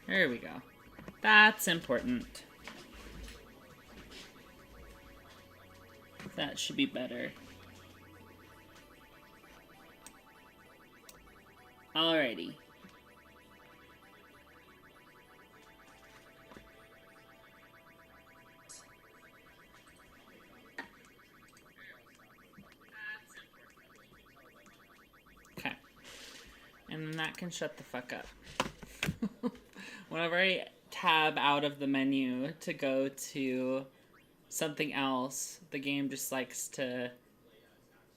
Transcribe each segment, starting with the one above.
There we go. That's important. That should be better. Alrighty. Okay. And that can shut the fuck up. Whenever I tab out of the menu to go to something else, the game just likes to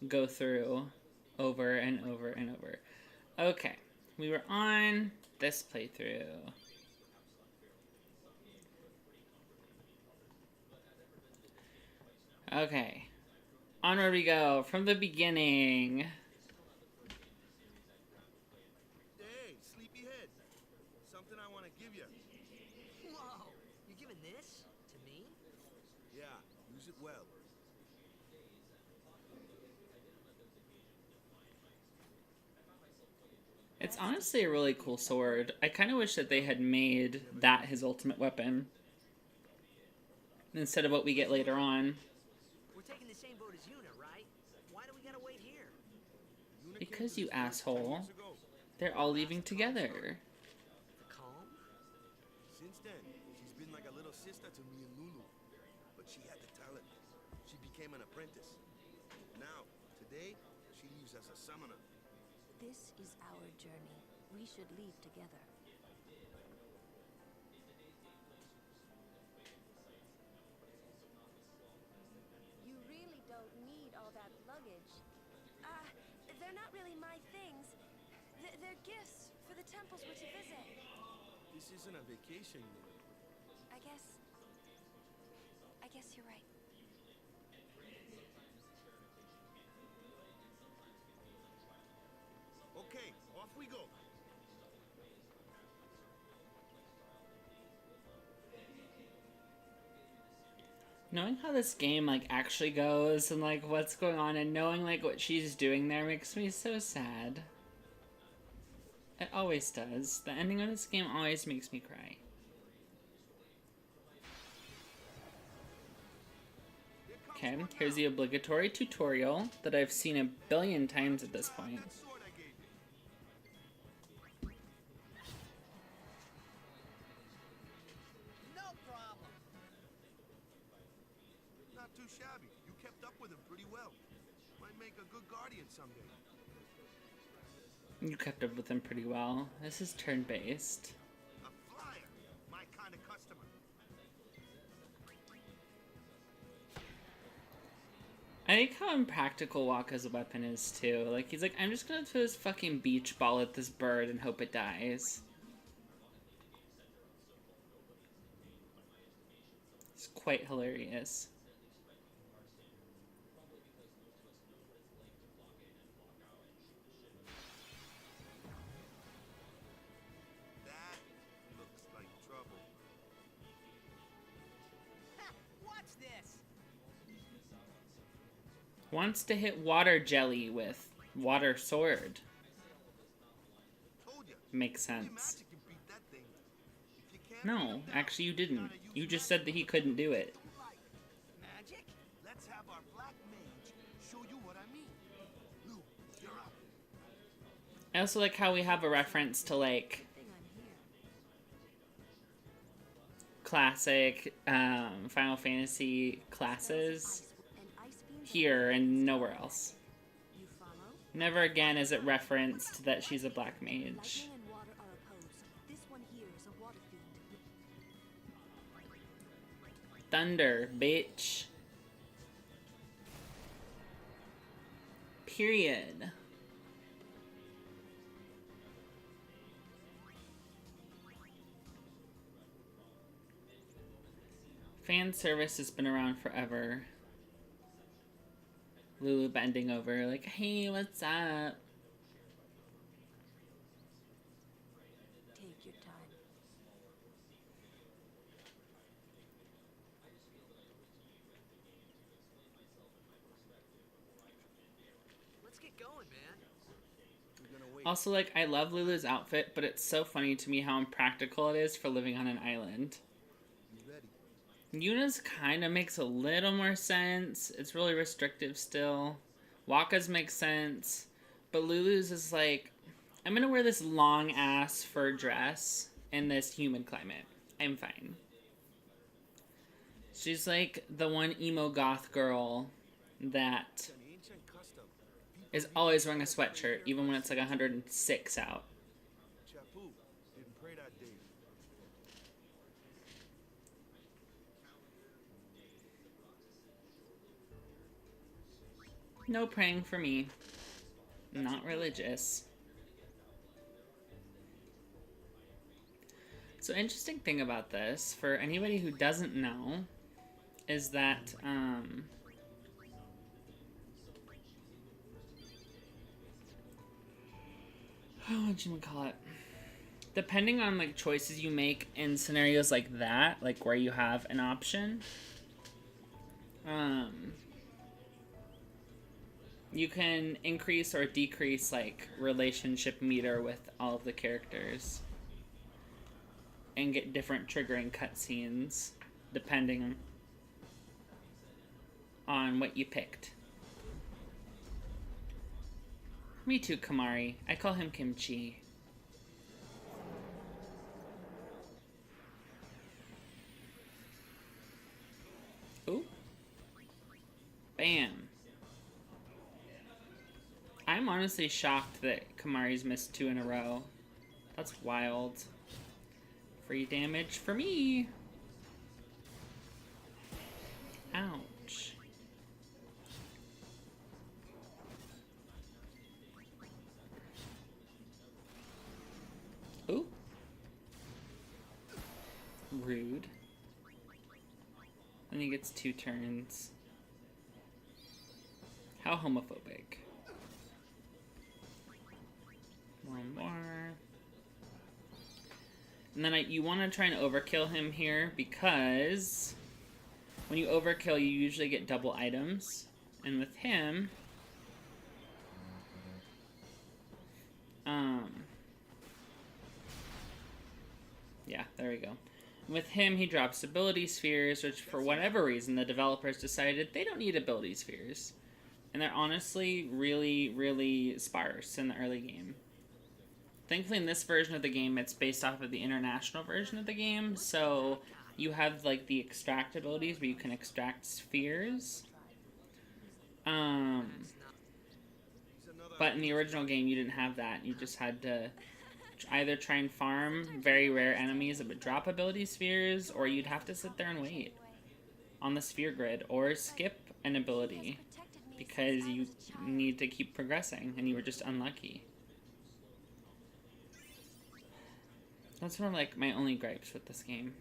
go through over and over and over. Okay, we were on this playthrough. Okay, onward we go from the beginning. Hey, sleepyhead. Something I want to give you. Whoa, you're giving this to me? Yeah, use it well. It's honestly a really cool sword. I kind of wish that they had made that his ultimate weapon instead of what we get later on. We're taking the same boat as Yuna, right? Why do we gotta wait here? Because, you asshole, they're all leaving together. The calm? Since then, she's been like a little sister to me and Lulu. But she had the talent. She became an apprentice. Now, today, she leaves as a summoner. This is our journey. We should leave together. You really don't need all that luggage. They're not really my things. They're gifts for the temples we're to visit. This isn't a vacation, Lulu. I guess you're right. Okay, off we go. Knowing how this game like actually goes and like what's going on and knowing like what she's doing there makes me so sad. It always does. The ending of this game always makes me cry. Okay, here's the obligatory tutorial that I've seen a billion times at this point. That sword I gave you. No problem. Not too shabby. You kept up with him pretty well. Might make a good guardian someday. You kept up with him pretty well. This is turn-based. A flyer. My kind of customer. I like how impractical Wakka's weapon is too. Like he's like, I'm just gonna throw this fucking beach ball at this bird and hope it dies. It's quite hilarious. That looks like trouble. Ha, watch this. Wants to hit water jelly with water sword. Told ya. Makes Only sense. magic can beat that thing. If you can't No, beat 'em now, actually you didn't. gotta use You just said that he couldn't do it. Like Magic? Let's have our black mage show you what I mean. Lou, you're up. I also like how we have a reference to like Thing I'm here. classic Final Fantasy classes An ice beam that here and nowhere else. you follow? Never again is it referenced that she's a black mage. Lightning and water are opposed. This one here is a water fiend. Thunder, bitch. Period. Fan service has been around forever. Lulu bending over, like, hey, what's up? Take your time. Let's get going, man. We're gonna wait. Also, like, I love Lulu's outfit, but it's so funny to me how impractical it is for living on an island. You ready? Yuna's kind of makes a little more sense. It's really restrictive still. Waka's makes sense. But Lulu's is like, I'm gonna wear this long ass fur dress in this humid climate. I'm fine. She's like the one emo goth girl that It's an ancient custom. People is always wearing a sweatshirt, even when it's like 106 out. Chapu didn't pray that day. No praying for me. Not religious. So interesting thing about this, for anybody who doesn't know, is that what you call it? Depending on like choices you make in scenarios like that, like where you have an option, you can increase or decrease like relationship meter with all of the characters and get different triggering cutscenes depending on what you picked. Me too, Kamari. I call him Kimchi. Ooh. Bam. I'm honestly shocked that Kamari's missed 2 in a row. That's wild. Free damage for me. Ouch. Ooh. Rude. And he gets 2 turns. How homophobic. One more. And then you want to try and overkill him here because when you overkill, you usually get double items. And with him, yeah, there we go. With him, he drops ability spheres, which for whatever reason, the developers decided they don't need ability spheres. And they're honestly really, really sparse in the early game. Thankfully, in this version of the game, it's based off of the international version of the game, so you have, like, the extract abilities where you can extract spheres. But in the original game, you didn't have that. You just had to either try and farm very rare enemies that would drop ability spheres, or you'd have to sit there and wait on the sphere grid, or skip an ability because you need to keep progressing, and you were just unlucky. That's one of, like, my only gripes with this game.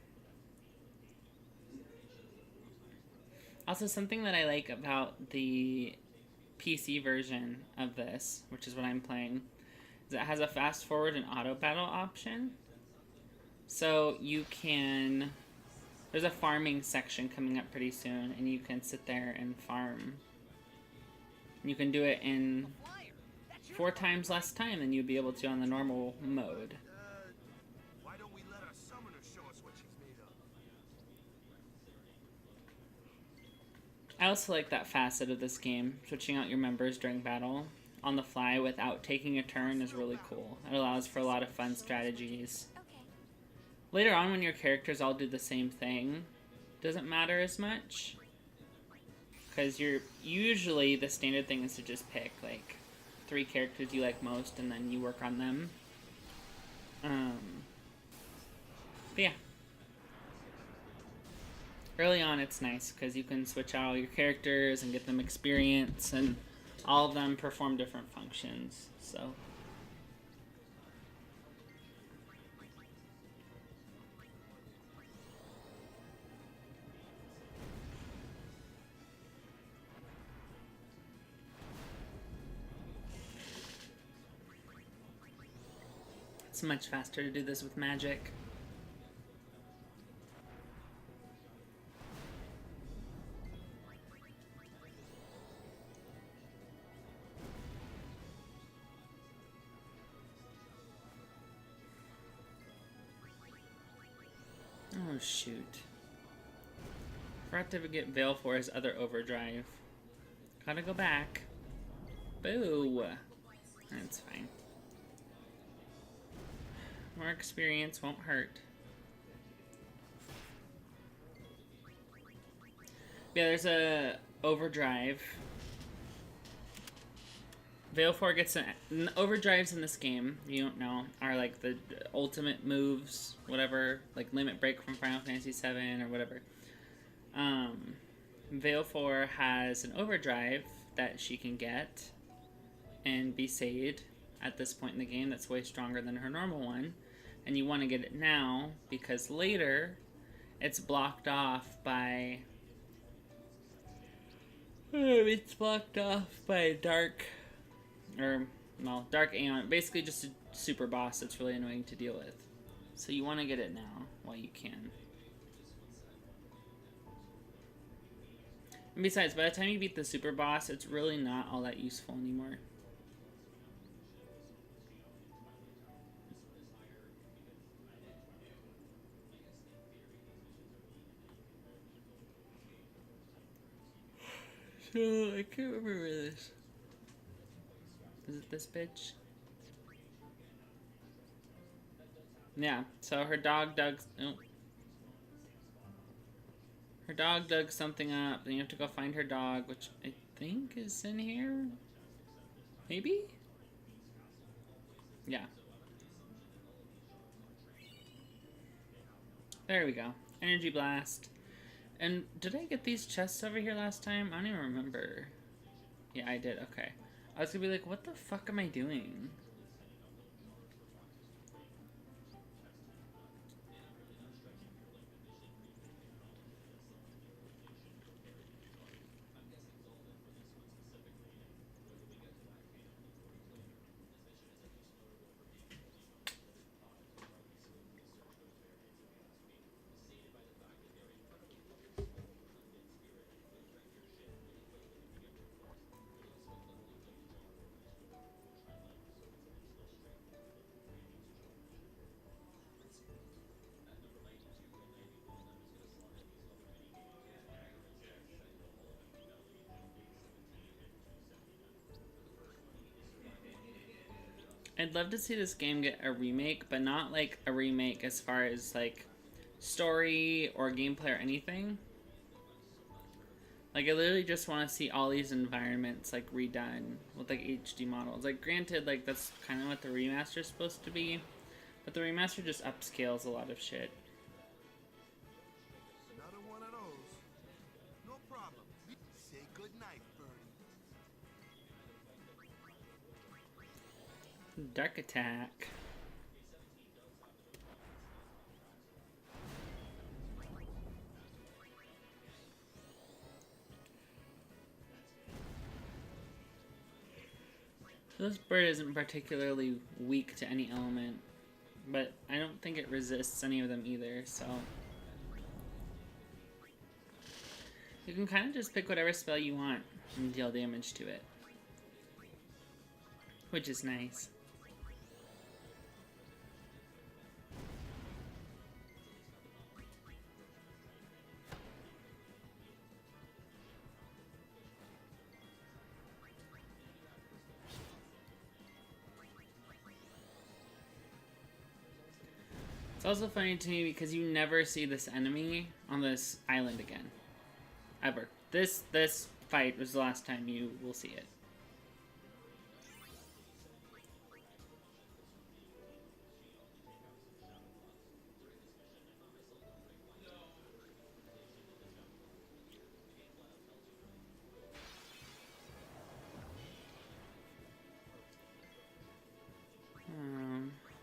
Also, something that I like about the PC version of this, which is what I'm playing, is it has a fast forward and auto battle option. So you can... There's a farming section coming up pretty soon, and you can sit there and farm. You can do it in 4 times less time than you'd be able to on the normal mode. Why don't we let our summoner show us what she's made of? I also like that facet of this game. Switching out your members during battle on the fly without taking a turn is really cool. It allows for a lot of fun strategies. Okay. Later on, when your characters all do the same thing, doesn't matter as much. Because you're usually the standard thing is to just pick like 3 characters you like most and then you work on them. But yeah. Early on it's nice because you can switch out all your characters and get them experience, and all of them perform different functions, so. It's much faster to do this with magic. shoot. Forgot to get Veil for his other overdrive. Gotta go back. Boo! That's fine. More experience won't hurt. Yeah, there's a overdrive. Veil 4 gets an overdrives in this game, you don't know, are like the ultimate moves, whatever, like Limit Break from Final Fantasy VII or whatever. Veil 4 has an overdrive that she can get and be saved at this point in the game that's way stronger than her normal one. And you want to get it now because later it's blocked off by... It's blocked off by Dark... Or, well, Dark Aeon. Basically just a super boss that's really annoying to deal with. So you want to get it now while you can. And besides, by the time you beat the super boss, it's really not all that useful anymore. So, I can't remember this. Is it this bitch? Yeah, so her dog dug... Oh. Her dog dug something up, and you have to go find her dog, which I think is in here? Maybe? Yeah. There we go. Energy Blast. And did I get these chests over here last time? I don't even remember. Yeah, I did. Okay. I was gonna be like, what the fuck am I doing? I'd love to see this game get a remake, but not like a remake as far as like story or gameplay or anything. Like I literally just want to see all these environments like redone with like HD models. Like granted, like that's kind of what the remaster is supposed to be, but the remaster just upscales a lot of shit. Another one of those. No problem. Say goodnight, Birdie. Dark Attack. This bird isn't particularly weak to any element, but I don't think it resists any of them either, so... You can kind of just pick whatever spell you want and deal damage to it. Which is nice. It's also funny to me because you never see this enemy on this island again. Ever. This fight was the last time you will see it.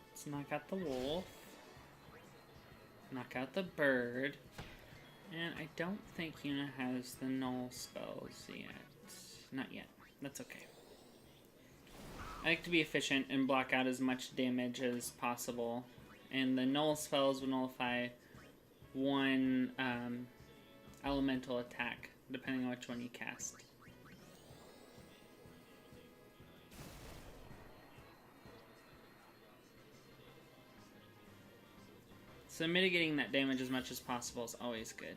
Let's knock out the wolf. Knock out the bird. And I don't think Yuna has the null spells yet. Not yet. That's okay. I like to be efficient and block out as much damage as possible. And the null spells will nullify one elemental attack, depending on which one you cast. So mitigating that damage as much as possible is always good.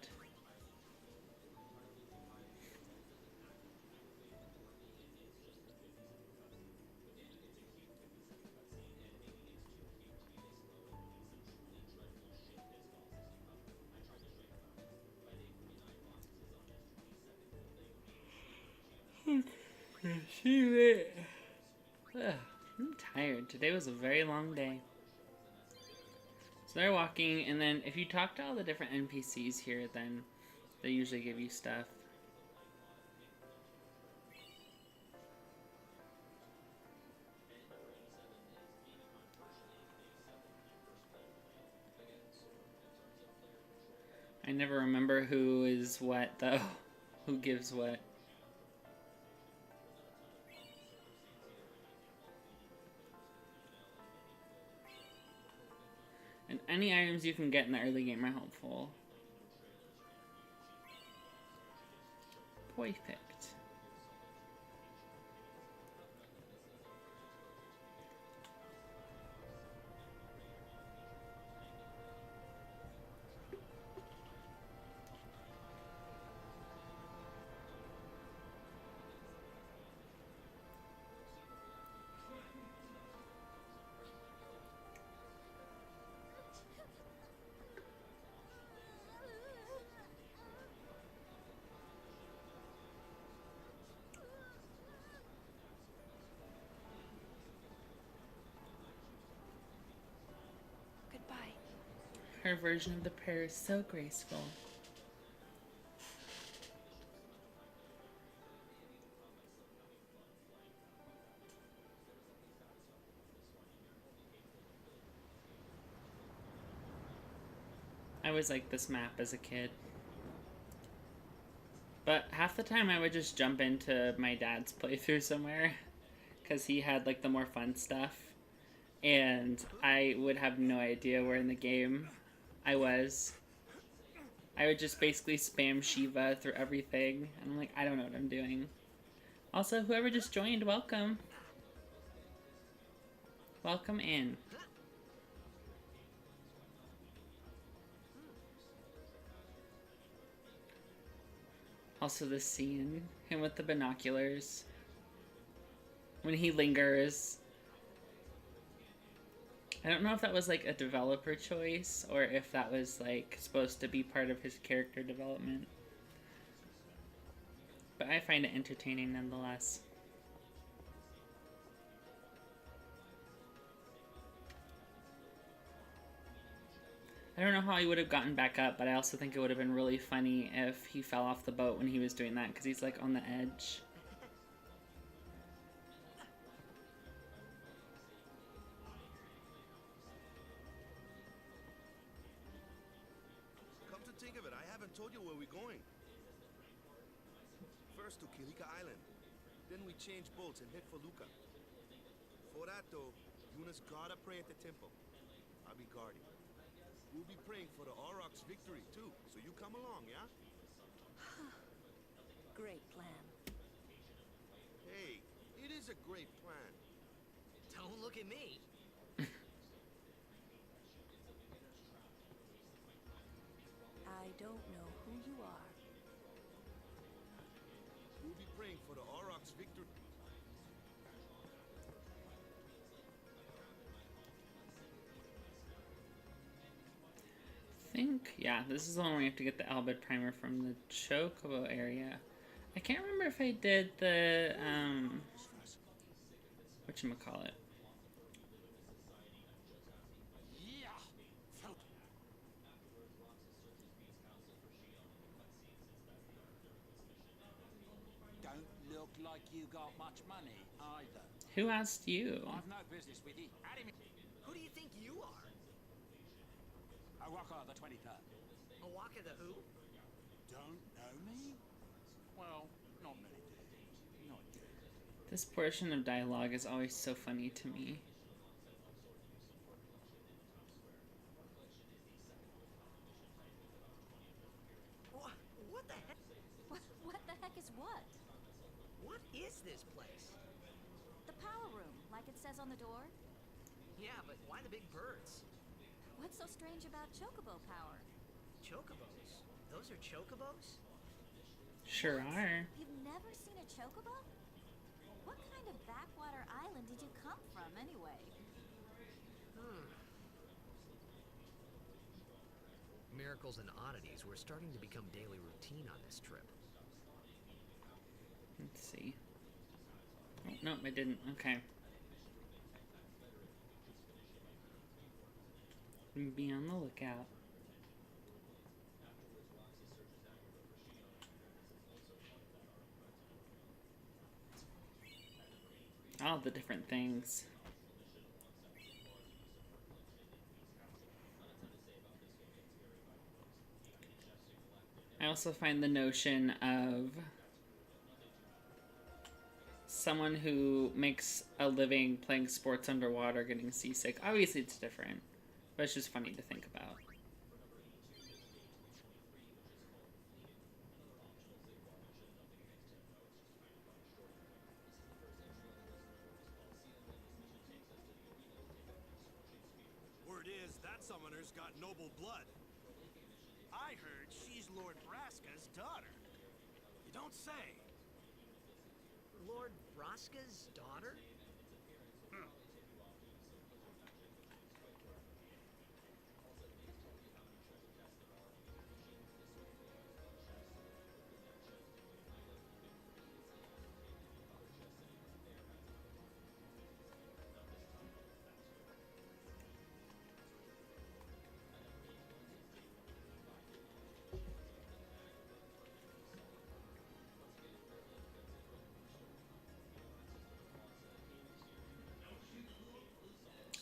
Ugh, I'm tired. Today was a very long day. So they're walking, and then if you talk to all the different NPCs here, then they usually give you stuff. I never remember who is what, though. Who gives what. And any items you can get in the early game are helpful. Perfect. Goodbye. Her version of the prayer is so graceful. I was like this map as a kid. But half the time I would just jump into my dad's playthrough somewhere, because he had like the more fun stuff, and I would have no idea where in the game I was. I would just basically spam Shiva through everything, and I'm like, I don't know what I'm doing. Also, whoever just joined, welcome. Welcome in. Also this scene, him with the binoculars, when he lingers. I don't know if that was like a developer choice, or if that was like supposed to be part of his character development. But I find it entertaining nonetheless. I don't know how he would have gotten back up, but I also think it would have been really funny if he fell off the boat when he was doing that, because he's like on the edge. Come to think of it, I haven't told you where we're going. First to Kilika Island. Then we change boats and head for Luca. For that though, Yuna's gotta pray at the temple. I'll be guarding. We'll be praying for the Aurochs' victory too, so you come along, yeah? Great plan. Hey, it is a great plan. Don't look at me. I don't know who you are. We'll be praying for the Aurochs' victory. Yeah, this is the one where we have to get the Albed primer from the Chocobo area. I can't remember if I did the, whatchamacallit. Don't look like you got much money, either. Who asked you? I've no business with you. Who do you think you are? Araka the 23rd. Awaka the who? Don't know me? Well, not many do. Not you. This portion of dialogue is always so funny to me. What the heck? What the heck is what? What is this place? The power room, like it says on the door? Yeah, but why the big birds? What's so strange about chocobo power? Chocobos? Those are chocobos? Sure are. You've never seen a chocobo? What kind of backwater island did you come from, anyway? Miracles and oddities were starting to become daily routine on this trip. Let's see. Oh, no, I didn't. Okay. Be on the lookout. All the different things. I also find the notion of someone who makes a living playing sports underwater getting seasick. Obviously it's different, but it's just funny to think about. Word is that summoner's got noble blood. I heard she's Lord Braska's daughter. You don't say. Lord Braska's daughter?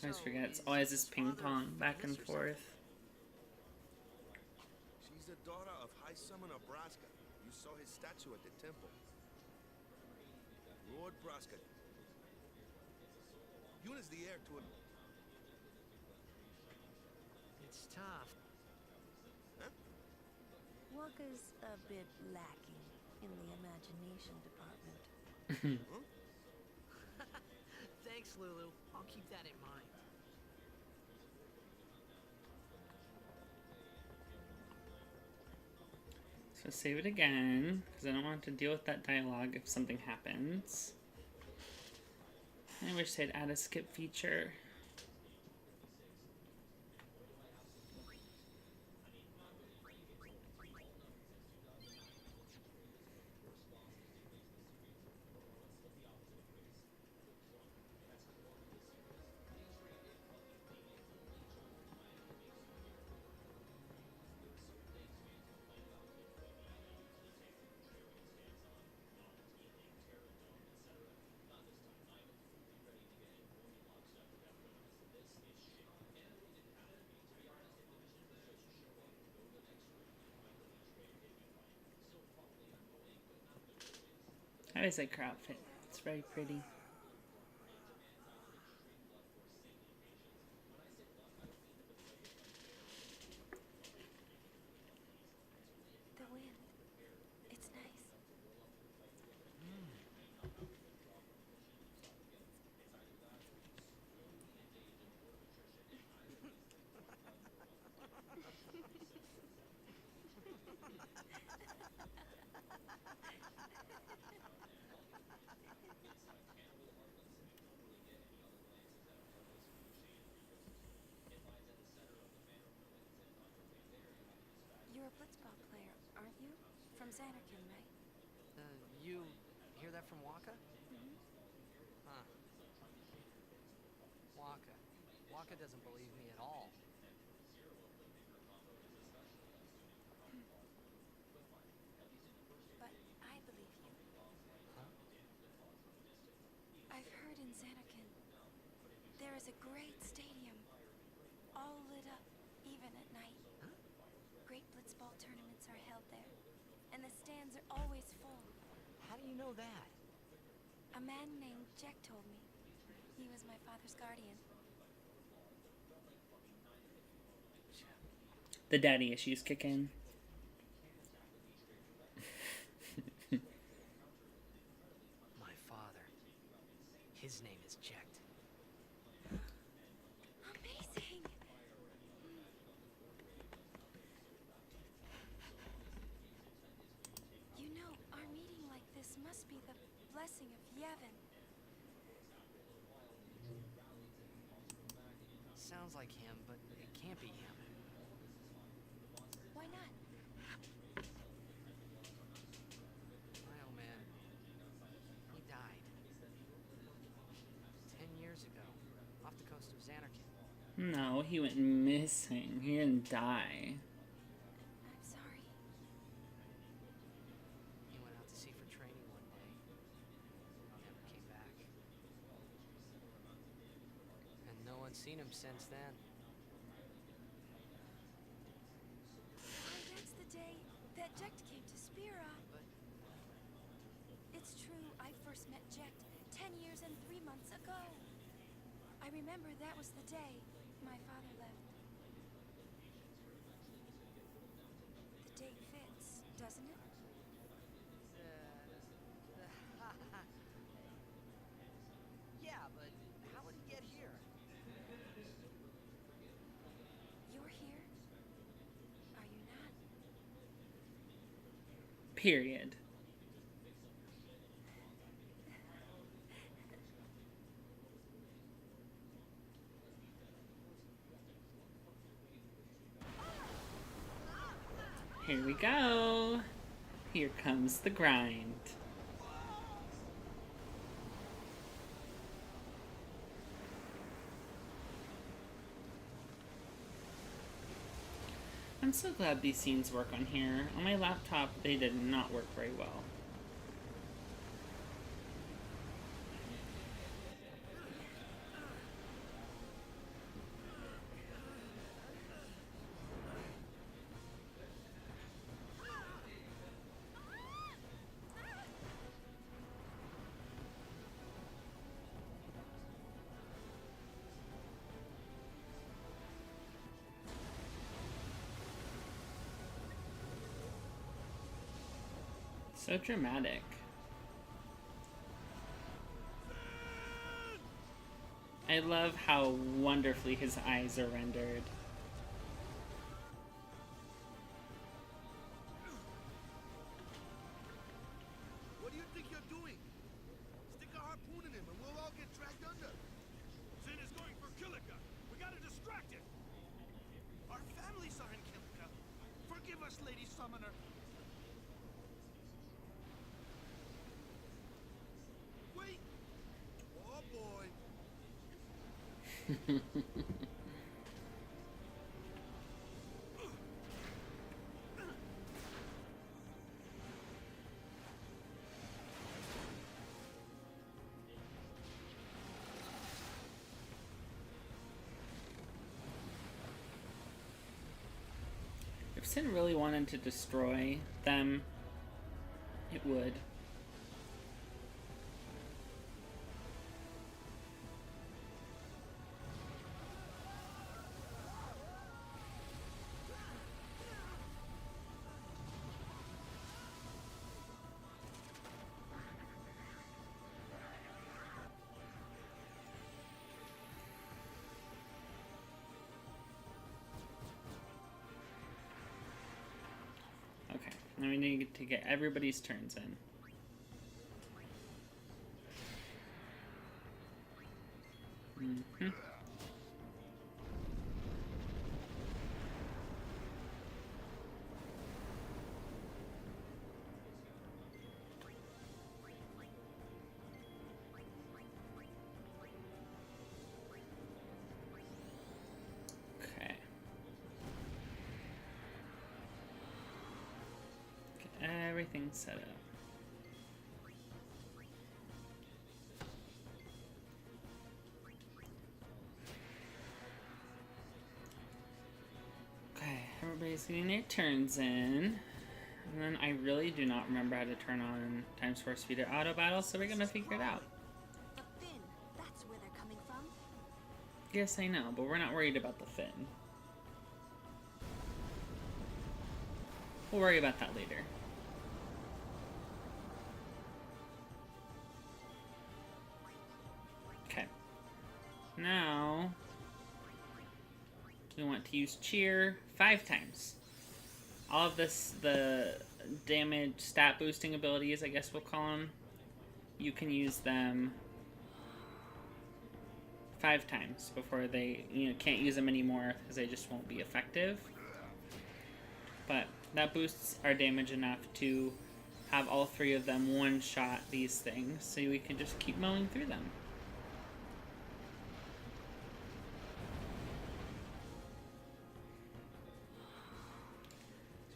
I always forget, it's always this ping pong back and forth. She's the daughter of High Summoner Braska. You saw his statue at the temple. Lord Braska. Yuna's the heir to it. It's tough. Waka's a bit lacking in the imagination department. Thanks, Lulu. I'll keep that in mind. So save it again, because I don't want to deal with that dialogue if something happens. I wish they'd add a skip feature. I always like her outfit. It's very pretty. The wind. It's nice. You're a blitzball player, aren't you? From Xanarkand, right? You hear that from Waka? Huh. Waka. Waka doesn't believe me at all. But I believe you. Huh? I've heard in Xanarkand there is a great stadium, all lit up, even at night. Huh? Great blitzball tournaments are held there, and the stands are always full. How do you know that? A man named Jack told me. He was my father's guardian. The daddy issues kick in. My father. His name is Jecht. Amazing! Gavin. Sounds like him, but it can't be him. Why not? My old man, he died 10 years ago, off the coast of Xanarkand. No, he went missing. He didn't die. I'm sorry. He went out to sea for training one day. Never came back. And no one's seen him since then. That's the day that Jecht came to Spira. But It's true, I first met Jecht 10 years and 3 months ago. I remember that was the day my father left. The date fits, doesn't it? yeah, but how would he get here? You're here. Are you not? Period. Here we go. Here comes the grind. I'm so glad these scenes work on here. On my laptop, they did not work very well. So dramatic. I love how wonderfully his eyes are rendered. What do you think you're doing? Stick a harpoon in him and we'll all get dragged under. Sin is going for Kilika. We gotta distract it. Our families are in Kilika. Forgive us, Lady Summoner. Wait! Oh boy! If Sin really wanted to destroy them, it would. Okay, now we need to get everybody's turns in. Mm-hmm. Okay. Get everything set up. Okay, everybody's getting their turns in. And then I really do not remember how to turn on Times Force Speed or Auto Battle, so we're gonna figure it out. The fin, that's where they're coming from. Yes, I know, but we're not worried about the fin. We'll worry about that later. Okay. Now, we want to use Cheer 5 times. All of this, the damage stat boosting abilities, I guess we'll call them, you can use them 5 times before they, can't use them anymore because they just won't be effective. But that boosts our damage enough to have all 3 of them one-shot these things, so we can just keep mowing through them.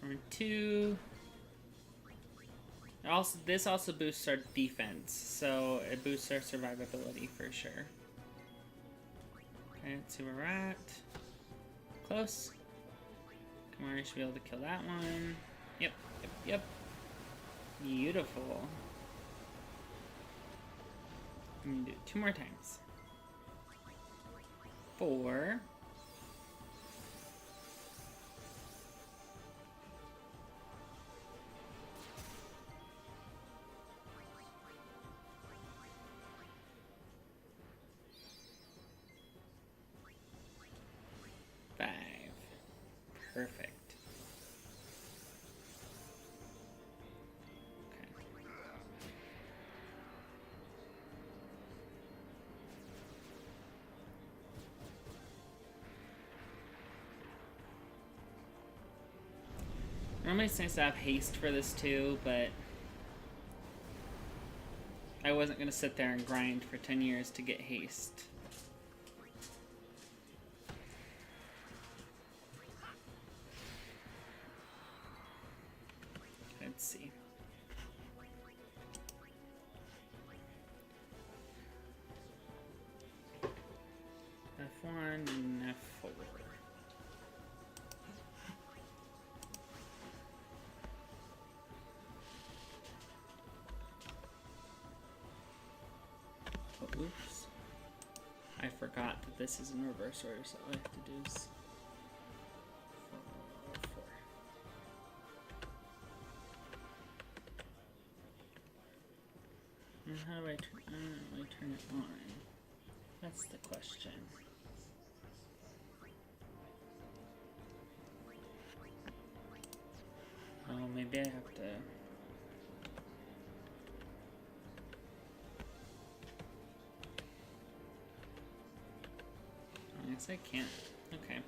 Number 2. This also boosts our defense, so it boosts our survivability for sure. Okay, let's see where we're at. Close. Come on, we should be able to kill that one. Yep. Beautiful. I'm gonna do it 2 more times. 4. 5. Perfect. Normally it's nice to have haste for this too, but I wasn't going to sit there and grind for 10 years to get haste. Let's see. F1 and F4. Oops. I forgot that this is in reverse order, so all I have to do is 4. And how do I turn it on? That's the question. Oh, maybe I have to... I guess I can't. Okay.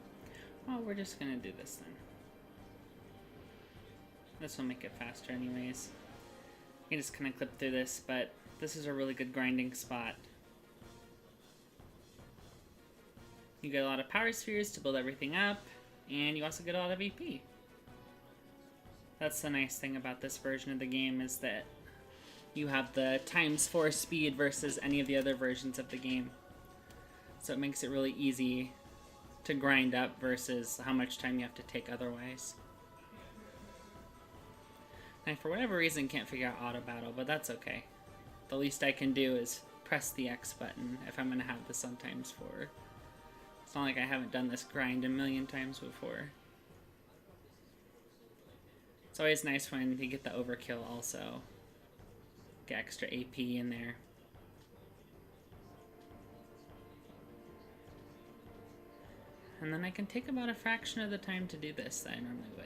Well, we're just gonna do this then. This will make it faster anyways. You can just kind of clip through this, but this is a really good grinding spot. You get a lot of power spheres to build everything up, and you also get a lot of EP. That's the nice thing about this version of the game, is that you have the ×4 speed versus any of the other versions of the game. So it makes it really easy to grind up versus how much time you have to take otherwise. And for whatever reason can't figure out auto battle, but that's okay. The least I can do is press the X button if I'm going to have this on ×4. It's not like I haven't done this grind a million times before. It's always nice when you get the overkill also. Get extra AP in there. And then I can take about a fraction of the time to do this that I normally would.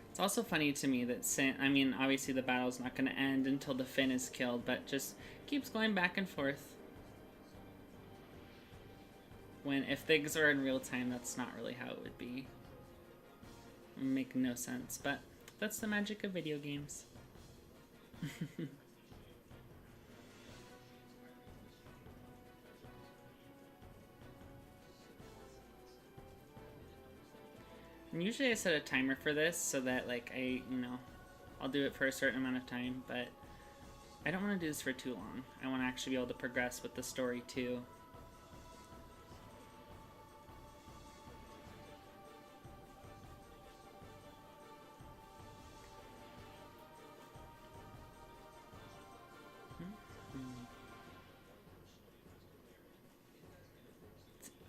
It's also funny to me that obviously the battle's not going to end until the Finn is killed, but just keeps going back and forth. If things are in real time, that's not really how it would be. It would make no sense, but that's the magic of video games. And usually I set a timer for this so that I'll do it for a certain amount of time, but I don't want to do this for too long. I want to actually be able to progress with the story too.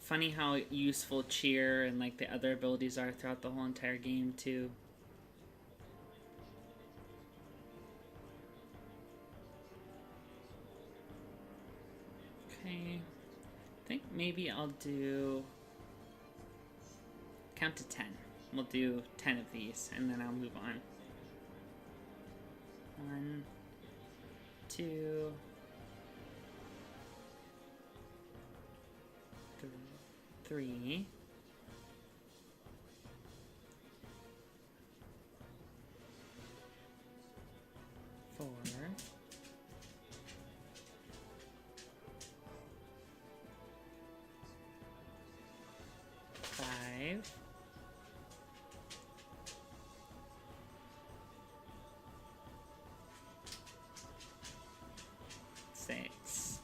Funny how useful cheer and the other abilities are throughout the whole entire game too. Okay, I think maybe I'll do count to 10. We'll do 10 of these and then I'll move on. 1, 2, 3. 4. 5. 6.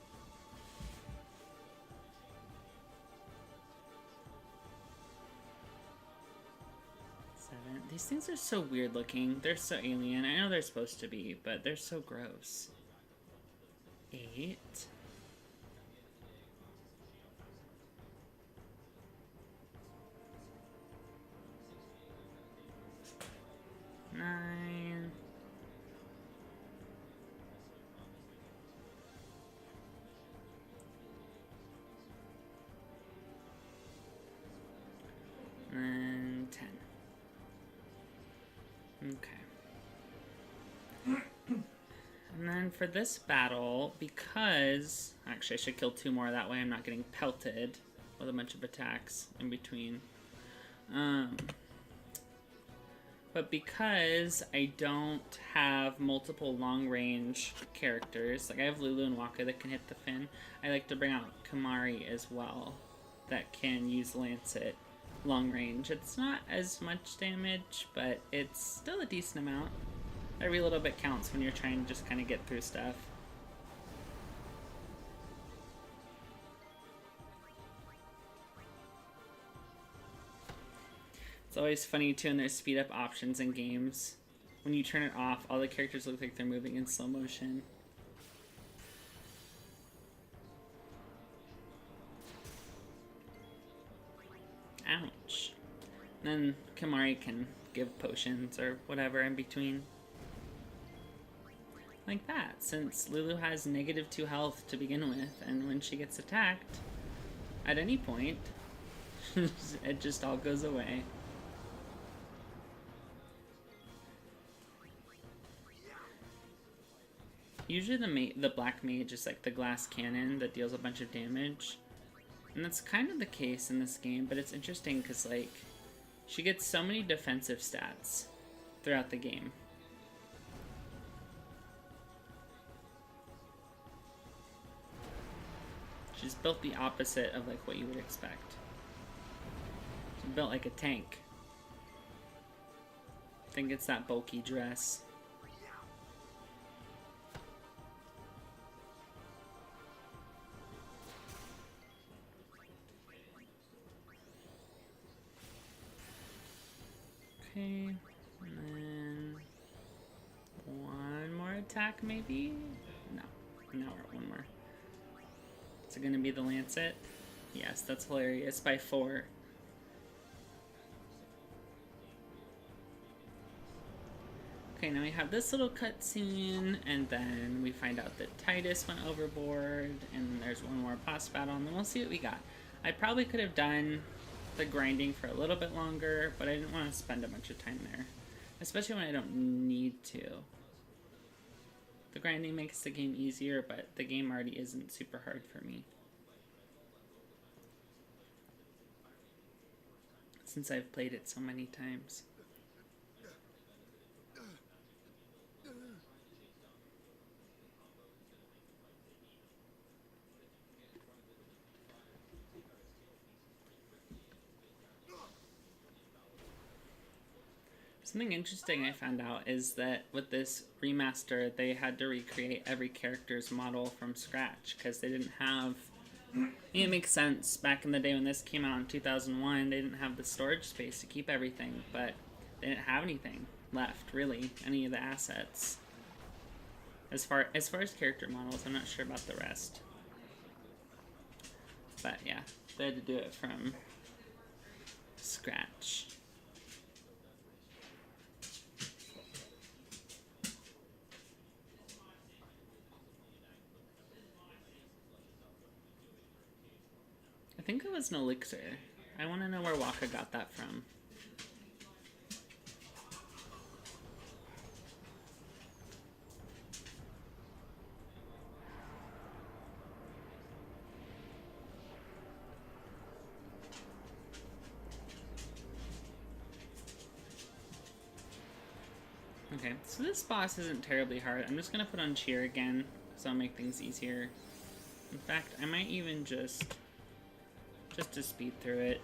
7. These things are so weird looking. They're so alien. I know they're supposed to be, but they're so gross. 8. 9. 10. Okay. And then for this battle, because... Actually, I should kill 2 more, that way I'm not getting pelted with a bunch of attacks in between. But because I don't have multiple long-range characters, like I have Lulu and Waka that can hit the fin, I like to bring out Kimahri as well, that can use Lancet long range. It's not as much damage, but it's still a decent amount. Every little bit counts when you're trying to just kind of get through stuff. It's always funny too, and there's speed up options in games. When you turn it off, all the characters look like they're moving in slow motion. Ouch. And then Kimahri can give potions or whatever in between. Like that, since Lulu has -2 health to begin with, and when she gets attacked, at any point, it just all goes away. Usually the black mage is like the glass cannon that deals a bunch of damage. And that's kind of the case in this game, but it's interesting because, like, she gets so many defensive stats throughout the game. She's built the opposite of, like, what you would expect. She's built like a tank. I think it's that bulky dress. Okay, and then one more attack maybe? No, now we're at one more. Is it gonna be the Lancet? Yes, that's hilarious, by 4. Okay, now we have this little cutscene, and then we find out that Tidus went overboard, and there's one more boss battle, and then we'll see what we got. I probably could have done the grinding for a little bit longer, but I didn't want to spend a bunch of time there, especially when I don't need to. The grinding makes the game easier, but the game already isn't super hard for me, since I've played it so many times. Something interesting I found out is that with this remaster, they had to recreate every character's model from scratch because they didn't have... It makes sense. Back in the day when this came out in 2001, they didn't have the storage space to keep everything, but they didn't have anything left, really, any of the assets. As far as character models, I'm not sure about the rest. But yeah, they had to do it from scratch. I think it was an elixir. I want to know where Waka got that from. Okay, so this boss isn't terribly hard. I'm just gonna put on cheer again, so I'll make things easier. In fact, I might even just to speed through it.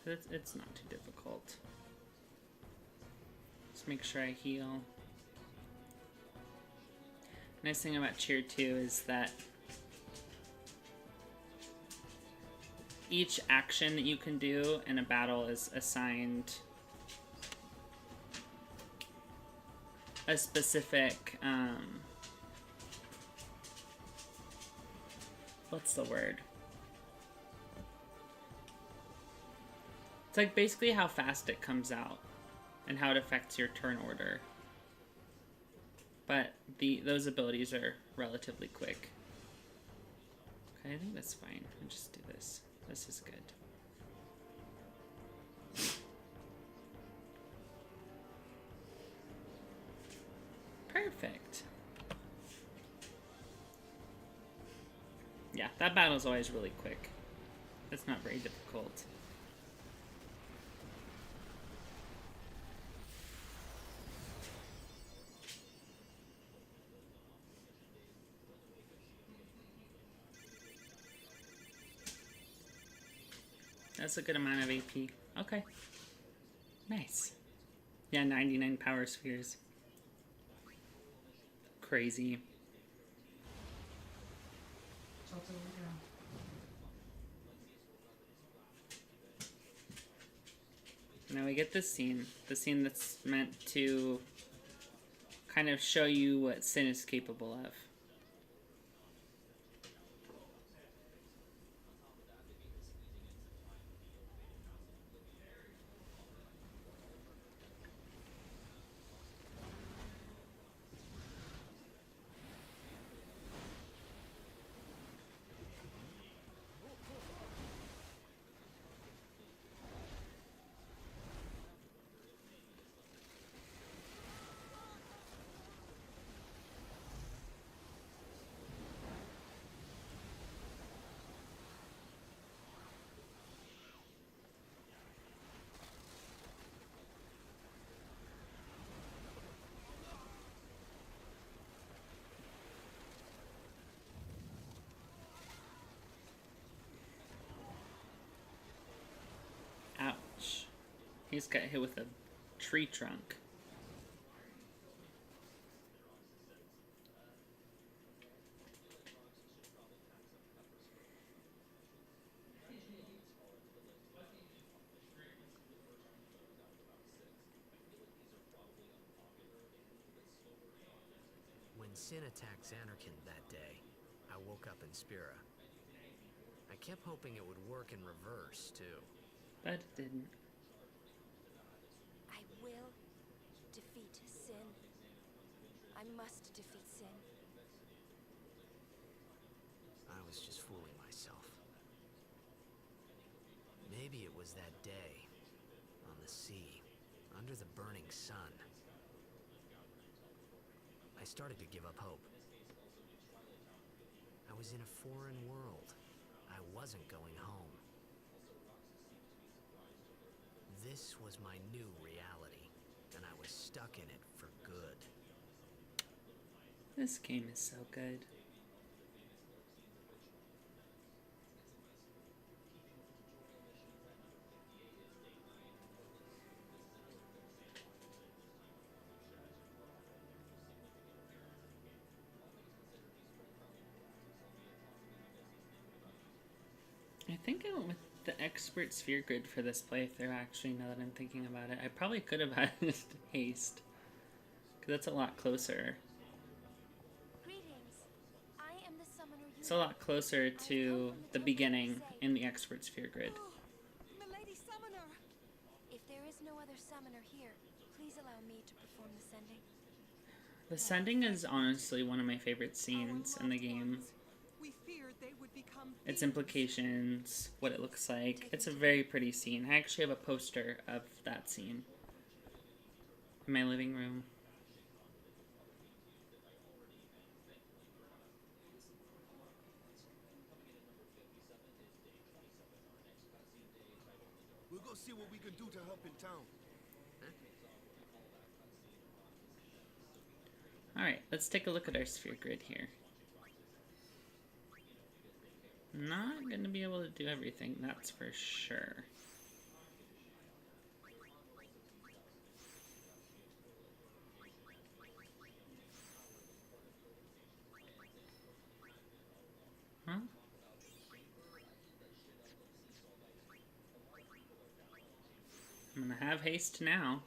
It's not too difficult. Just make sure I heal. Nice thing about cheer 2 is that each action that you can do in a battle is assigned a specific, what's the word? It's like basically how fast it comes out and how it affects your turn order. But those abilities are relatively quick. Okay, I think that's fine. I'll just do this. This is good. Perfect. Yeah, that battle's always really quick. It's not very difficult. That's a good amount of AP. Okay. Nice. Yeah, 99 power spheres. Crazy. Now we get this scene. The scene that's meant to kind of show you what Sin is capable of. Ouch. He's got hit with a tree trunk. When Sin attacked Xanarkand that day, I woke up in Spira. I kept hoping it would work in reverse, too. But it didn't. I will defeat Sin. I must defeat Sin. I was just fooling myself. Maybe it was that day, on the sea, under the burning sun. I started to give up hope. I was in a foreign world. I wasn't going home. This was my new reality, and I was stuck in it for good. This game is so good. I think I went with the expert sphere grid for this playthrough, actually, now that I'm thinking about it. I probably could have had haste, because that's a lot closer. Greetings. I am the summoner It's a lot closer to the beginning in the expert sphere grid. Milady Summoner! If there is no other summoner here, please allow me to perform the sending. The sending is honestly one of my favorite scenes in the game. We feared they would become Its thieves. implications, what it looks like. It's a very pretty scene. I actually have a poster of that scene in my living room. We'll see what we can do to help in town. Alright, let's take a look at our sphere grid here. Not gonna be able to do everything, that's for sure. Huh? I'm gonna have haste now.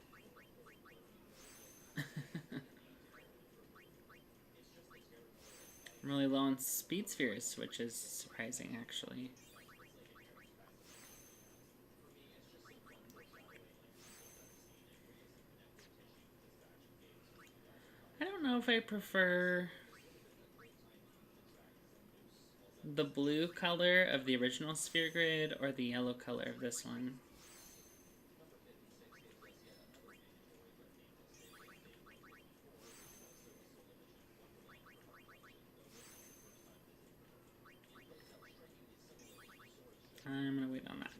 I'm really low on speed spheres, which is surprising actually. I don't know if I prefer the blue color of the original sphere grid or the yellow color of this one. I'm gonna wait on that.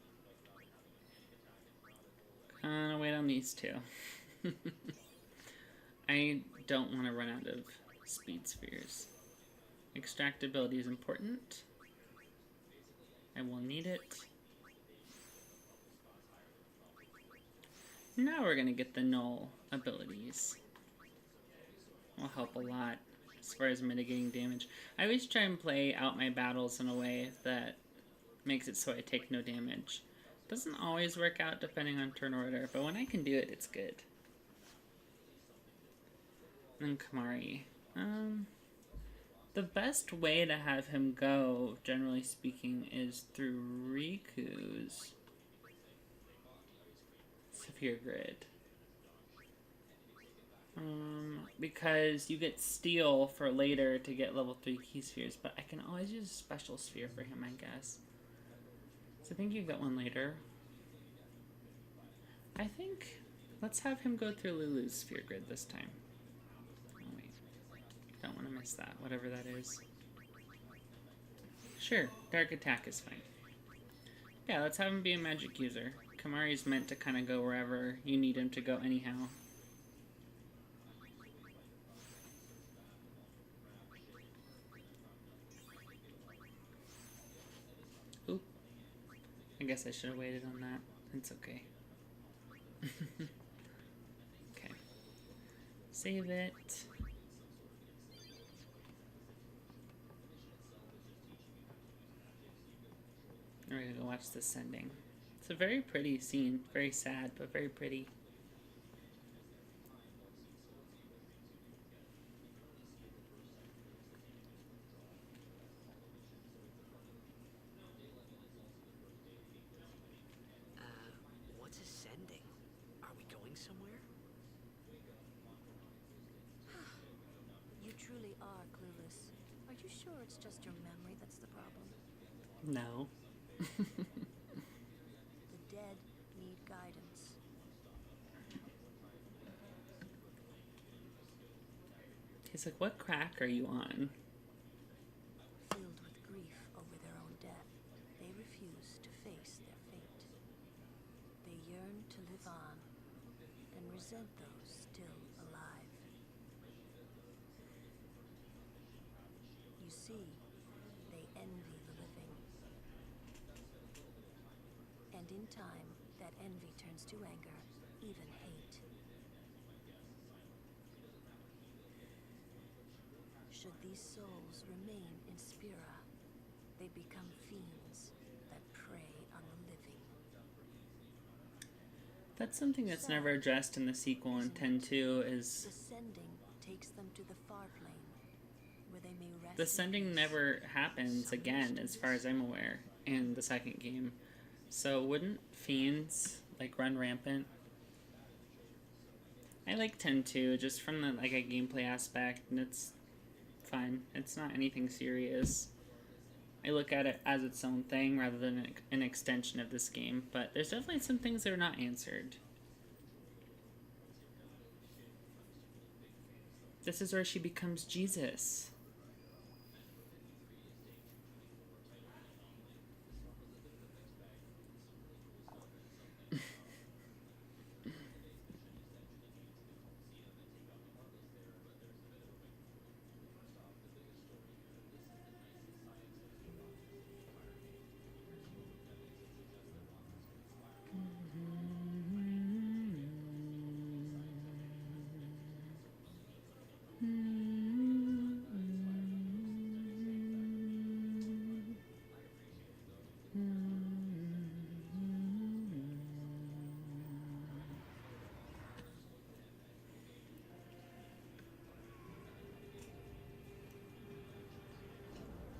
Gonna wait on these two. I don't want to run out of speed spheres. Extractability is important. I will need it. Now we're gonna get the null abilities. Will help a lot as far as mitigating damage. I always try and play out my battles in a way that makes it so I take no damage. Doesn't always work out depending on turn order, but when I can do it, it's good. And Kimahri. The best way to have him go, generally speaking, is through Riku's sphere grid. Because you get steel for later to get level 3 key spheres, but I can always use a special sphere for him, I guess. So I think you get one later. I think let's have him go through Lulu's sphere grid this time. Oh wait, don't want to miss that, whatever that is. Sure, dark attack is fine. Yeah, let's have him be a magic user. Kimahri's meant to kind of go wherever you need him to go anyhow. Oop. I guess I should have waited on that. It's okay. Okay. Save it. We're gonna go watch the sending. It's a very pretty scene. Very sad, but very pretty. What's ascending? Are we going somewhere? You truly are clueless. Are you sure it's just your memory that's the problem? No. The dead need guidance. He's like, what crack are you on? Filled with grief over their own death, they refuse to face their fate. They yearn to live on and resent those still alive. You see, they envy the living. And in time, that envy turns to anger, even hate. Should these souls remain in Spira, they become fiends that prey on the living. That's something that's never addressed in the sequel in 10-2 is The sending takes them to the far plane, where they may rest. the in sending peace. never happens again, as far as I'm aware, in the second game. So wouldn't fiends like run rampant? I like 10-2 just from the like a gameplay aspect, and it's fine. It's not anything serious. I look at it as its own thing rather than an extension of this game, but there's definitely some things that are not answered. This is where she becomes Jesus.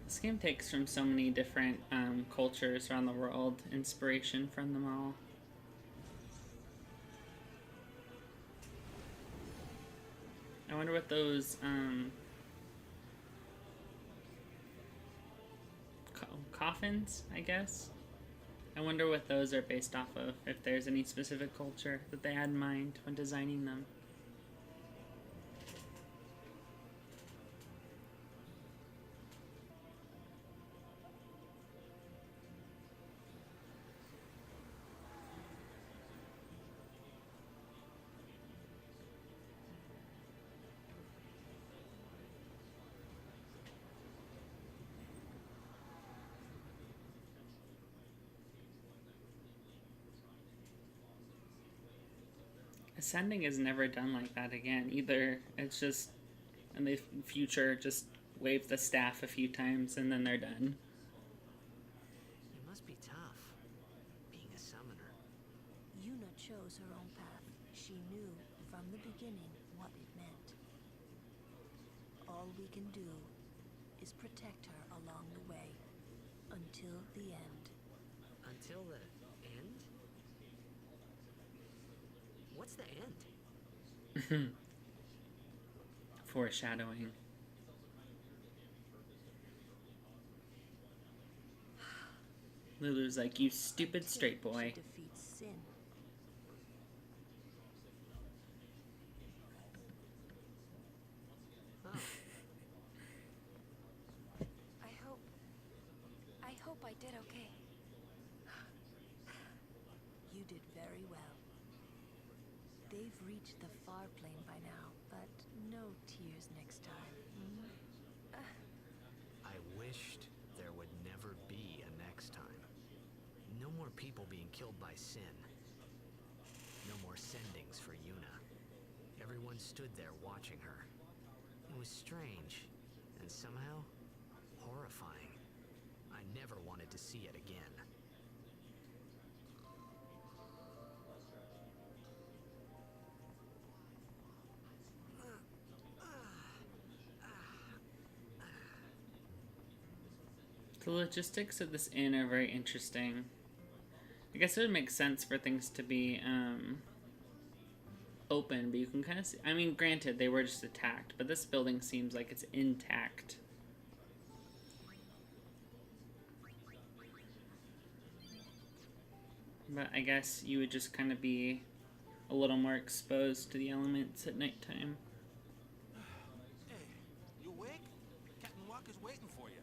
This game takes from so many different cultures around the world, inspiration from them all. I wonder what those coffins, I guess. I wonder what those are based off of, if there's any specific culture that they had in mind when designing them. Ascending is never done like that again either. It's just in the future, just wave the staff a few times and then they're done. It must be tough, being a summoner. Yuna chose her own path. She knew from the beginning what it meant. All we can do is protect her along the way until the end. Until the end? What's the end? Foreshadowing. Lulu's like, you stupid straight boy. She defeats sin. Oh, I hope I did okay. You did very well. They've reached the far plane by now, but no tears next time. I wished there would never be a next time. No more people being killed by sin. No more sendings for Yuna. Everyone stood there watching her. It was strange, and somehow horrifying. I never wanted to see it again. The logistics of this inn are very interesting. I guess it would make sense for things to be open, but you can kind of see, I mean, granted, they were just attacked, but this building seems like it's intact. But I guess you would just kind of be a little more exposed to the elements at nighttime. Hey, you awake? Captain Walker's waiting for you.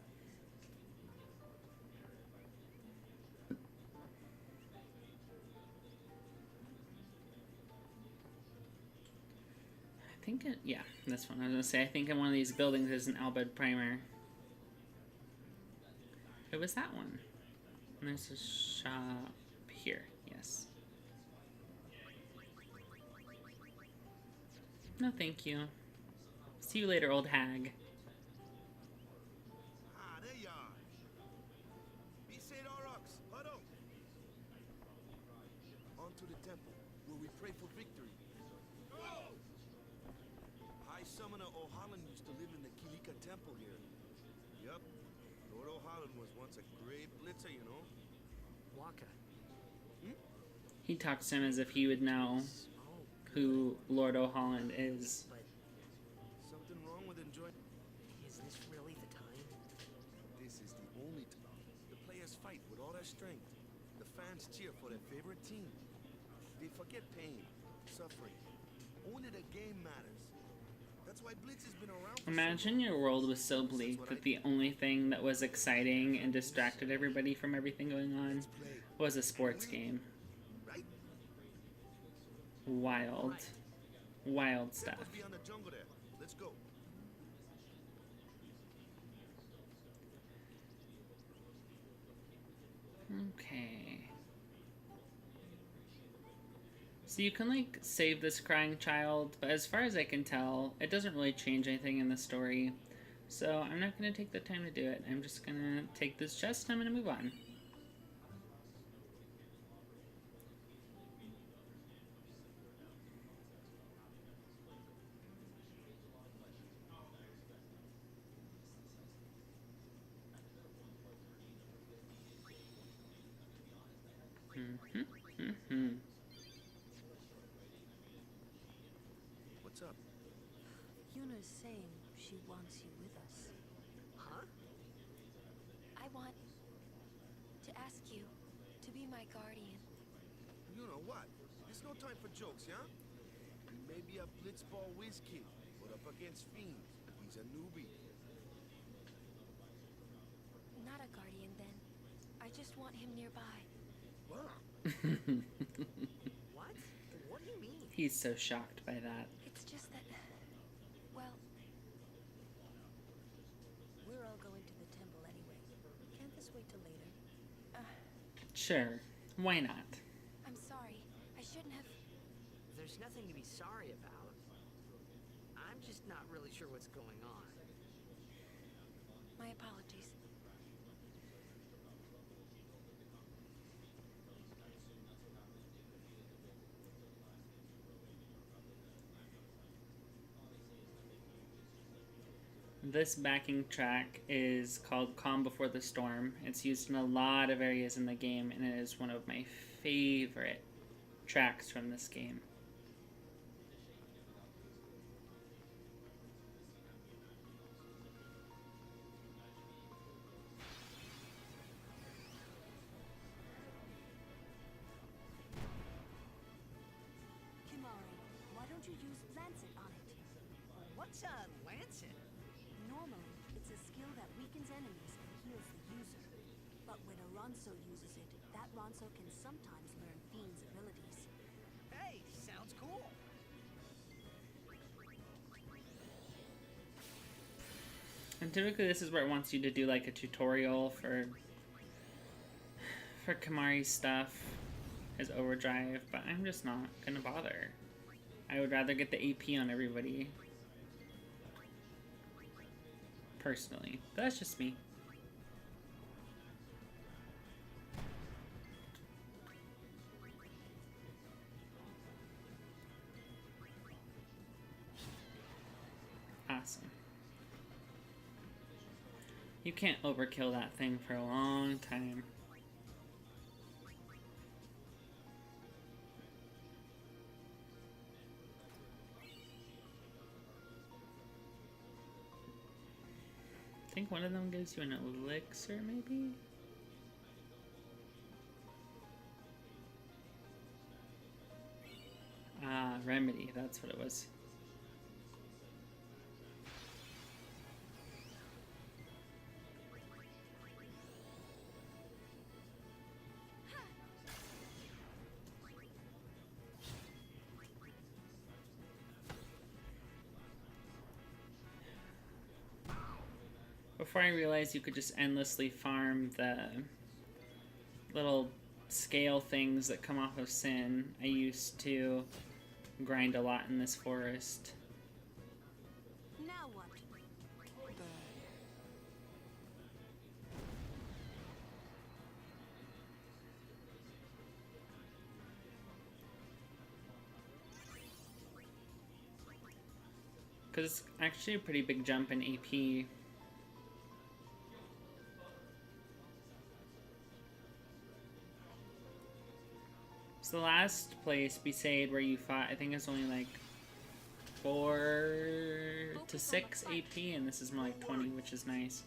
I think it, yeah, this one. I was gonna say, I think in one of these buildings there's an Albed Primer. It was that one. And there's a shop here, yes. No, thank you. See you later, old hag. Ah, there you are. Be St. Aurochs, huddle. On to the temple, where we pray for victory. High Summoner O'Holland used to live in the Kilika temple here. Yup. Lord O'Holland was once a great blitzer, you know. Waka. He talks to him as if he would know Oh, who Lord O'Holland is. but Something wrong with enjoying... is this really the time? This is the only time. The players fight with all their strength. The fans cheer for their favorite team. They forget pain, suffering. Only the game matters. That's why Blitz has been around for Imagine your world was so bleak that the only thing that was exciting and distracted everybody from everything going on was a sports game. Right? Wild. Wild stuff. Temple's beyond the jungle there. Let's go. Okay. So you can, like, save this crying child, but as far as I can tell, it doesn't really change anything in the story. So I'm not going to take the time to do it. I'm just going to take this chest and I'm going to move on. What's up? Yuna is saying she wants you with us. Huh? I want to ask you to be my guardian. You know what? There's no time for jokes, yeah? He may be a blitzball whiz kid, but up against fiends, he's a newbie. Not a guardian, then. I just want him nearby. What? What? What do you mean? He's so shocked by that. It's just that, well, We're all going to the temple anyway. Can't this wait till later? Sure, why not? I'm sorry. I shouldn't have. There's nothing to be sorry about. I'm just not really sure what's going on. My apologies. This backing track is called Calm Before the Storm. It's used in a lot of areas in the game, and it is one of my favorite tracks from this game. Kimari, why don't you use Lancet on it? What's a lancet? Normally, it's a skill that weakens enemies and heals the user. But when a Ronso uses it, that Ronso can sometimes learn Fiend's abilities. Hey, sounds cool. And typically this is where it wants you to do like a tutorial for Kimari's stuff, his overdrive, but I'm just not gonna bother. I would rather get the AP on everybody. Personally. But that's just me. Awesome. You can't overkill that thing for a long time. I think one of them gives you an elixir, maybe? Ah, remedy, that's what it was. Before I realized you could just endlessly farm the little scale things that come off of Sin, I used to grind a lot in this forest. Now what? Because it's actually a pretty big jump in AP. So the last place, Besaid, where you fought, I think it's only like 4 to 6 AP, and this is more like 20, which is nice.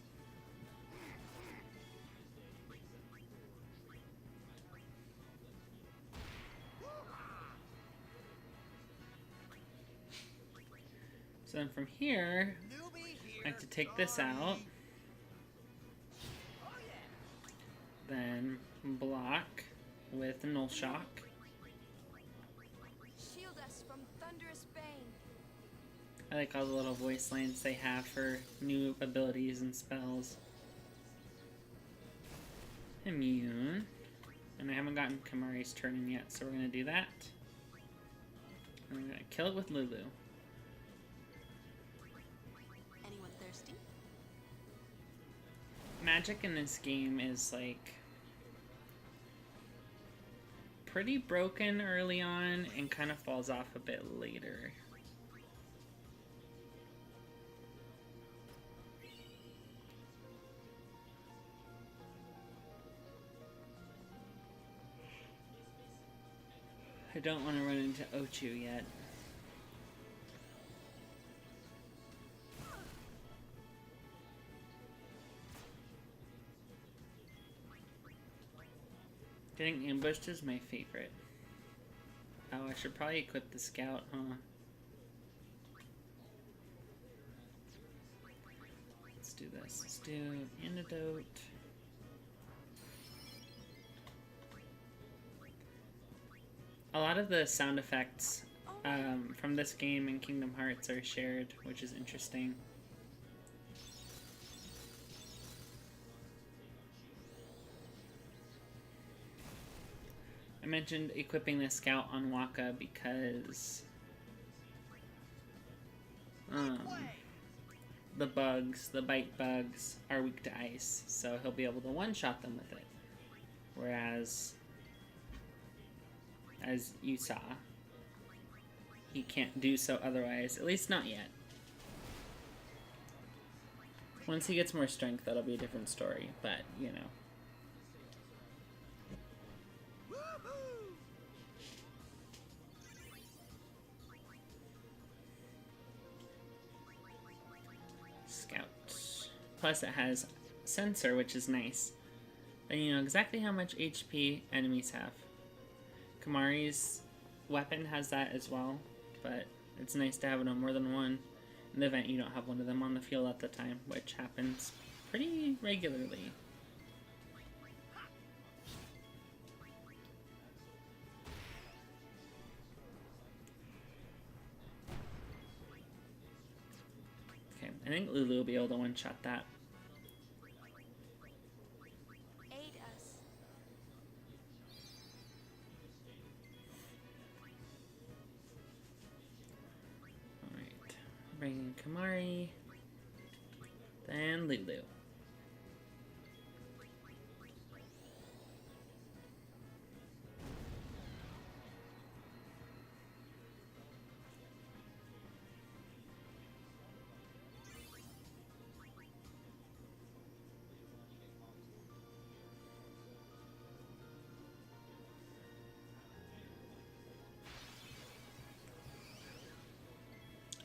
So then from here, I have to take this out. Then block with Null Shock. Shield us from thunderous bane. I like all the little voice lines they have for new abilities and spells. Immune. And I haven't gotten Kimari's turn in yet, so we're going to do that. And we're going to kill it with Lulu. Anyone thirsty? Magic in this game is like pretty broken early on and kind of falls off a bit later. I don't want to run into Ochu yet. Getting ambushed is my favorite. Oh, I should probably equip the scout, huh? Let's do this. Let's do antidote. A lot of the sound effects from this game and Kingdom Hearts are shared, which is interesting. I mentioned equipping the scout on Wakka because the bugs, the bite bugs, are weak to ice, so he'll be able to one-shot them with it. Whereas, as you saw, he can't do so otherwise, at least not yet. Once he gets more strength, that'll be a different story, but, you know. Scout. Plus it has sensor, which is nice. Then you know exactly how much HP enemies have. Kamari's weapon has that as well, but it's nice to have it on more than one. In the event you don't have one of them on the field at the time, which happens pretty regularly. Okay, I think Lulu will be able to one-shot that. Aid us. Alright, bring in Kamari, then Lulu.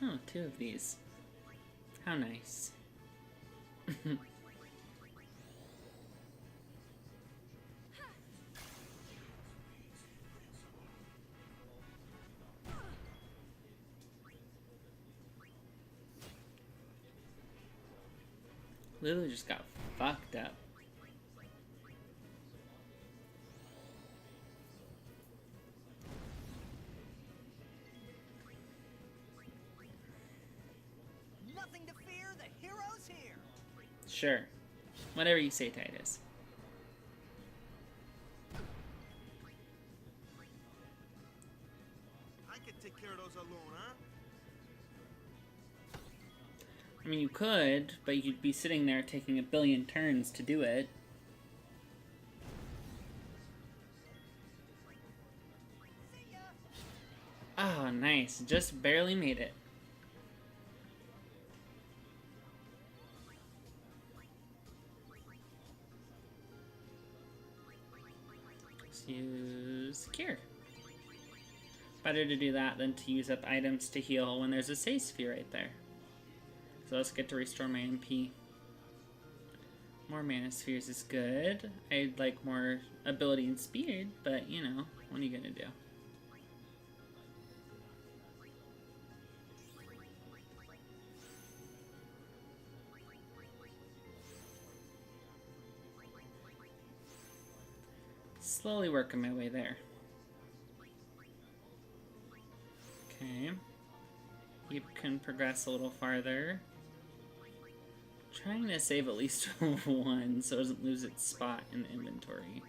Oh, two of these. How nice. Lulu just got fucked up. Nothing to fear, the hero's here. Sure. Whatever you say, Titus. I could take care of those alone, huh? I mean, you could, but you'd be sitting there taking a billion turns to do it. Oh, nice. Just barely made it. Let's use Cure. Better to do that than to use up items to heal when there's a Save Sphere right there. So let's get to restore my MP. More Mana Spheres is good. I'd like more ability and speed, but you know, what are you gonna do? Slowly working my way there. Okay. You can progress a little farther. Trying to save at least one so it doesn't lose its spot in the inventory.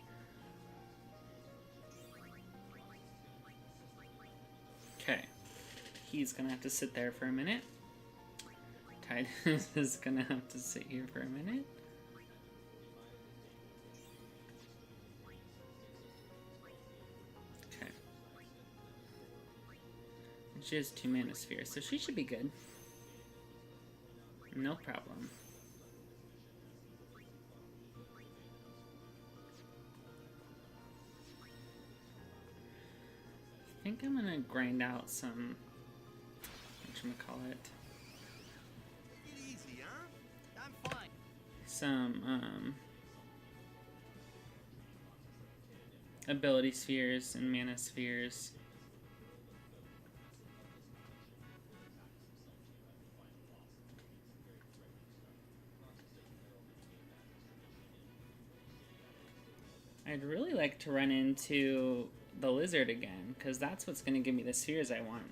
Okay. He's gonna have to sit there for a minute. Titus is gonna have to sit here for a minute. Okay. And she has 2 Mana Spheres, so she should be good. No problem. I think I'm gonna grind out some, whatchamacallit, Take it easy, huh? I'm fine. some, ability spheres and mana spheres. I'd really like to run into the lizard again, because that's what's going to give me the spheres I want.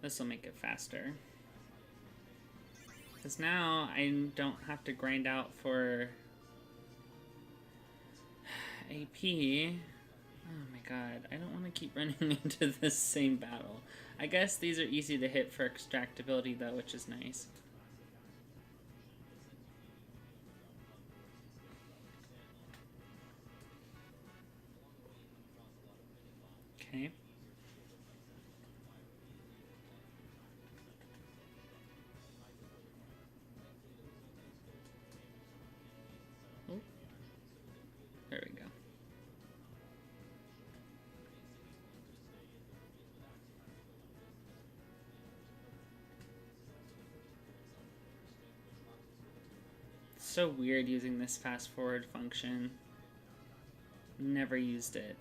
This will make it faster. Because now I don't have to grind out for AP. Oh my god, I don't want to keep running into this same battle. I guess these are easy to hit for extractability though, which is nice. Okay. Oh. There we go. It's so weird using this fast forward function. Never used it.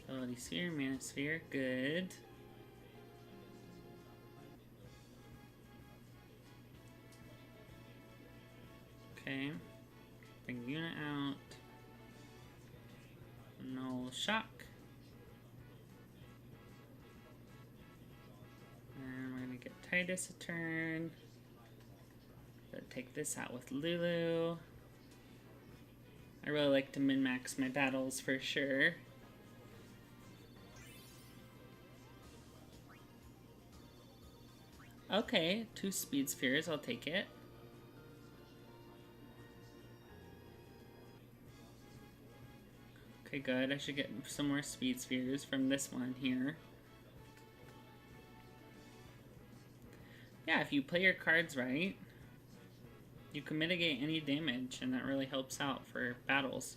Ability sphere, mana sphere, good. Okay. Bring Yuna out. Null Shock. And we're gonna get Titus a turn. Gonna take this out with Lulu. I really like to min-max my battles for sure. Okay, 2 speed spheres, I'll take it. Okay, good. I should get some more speed spheres from this one here. Yeah, if you play your cards right, you can mitigate any damage, and that really helps out for battles.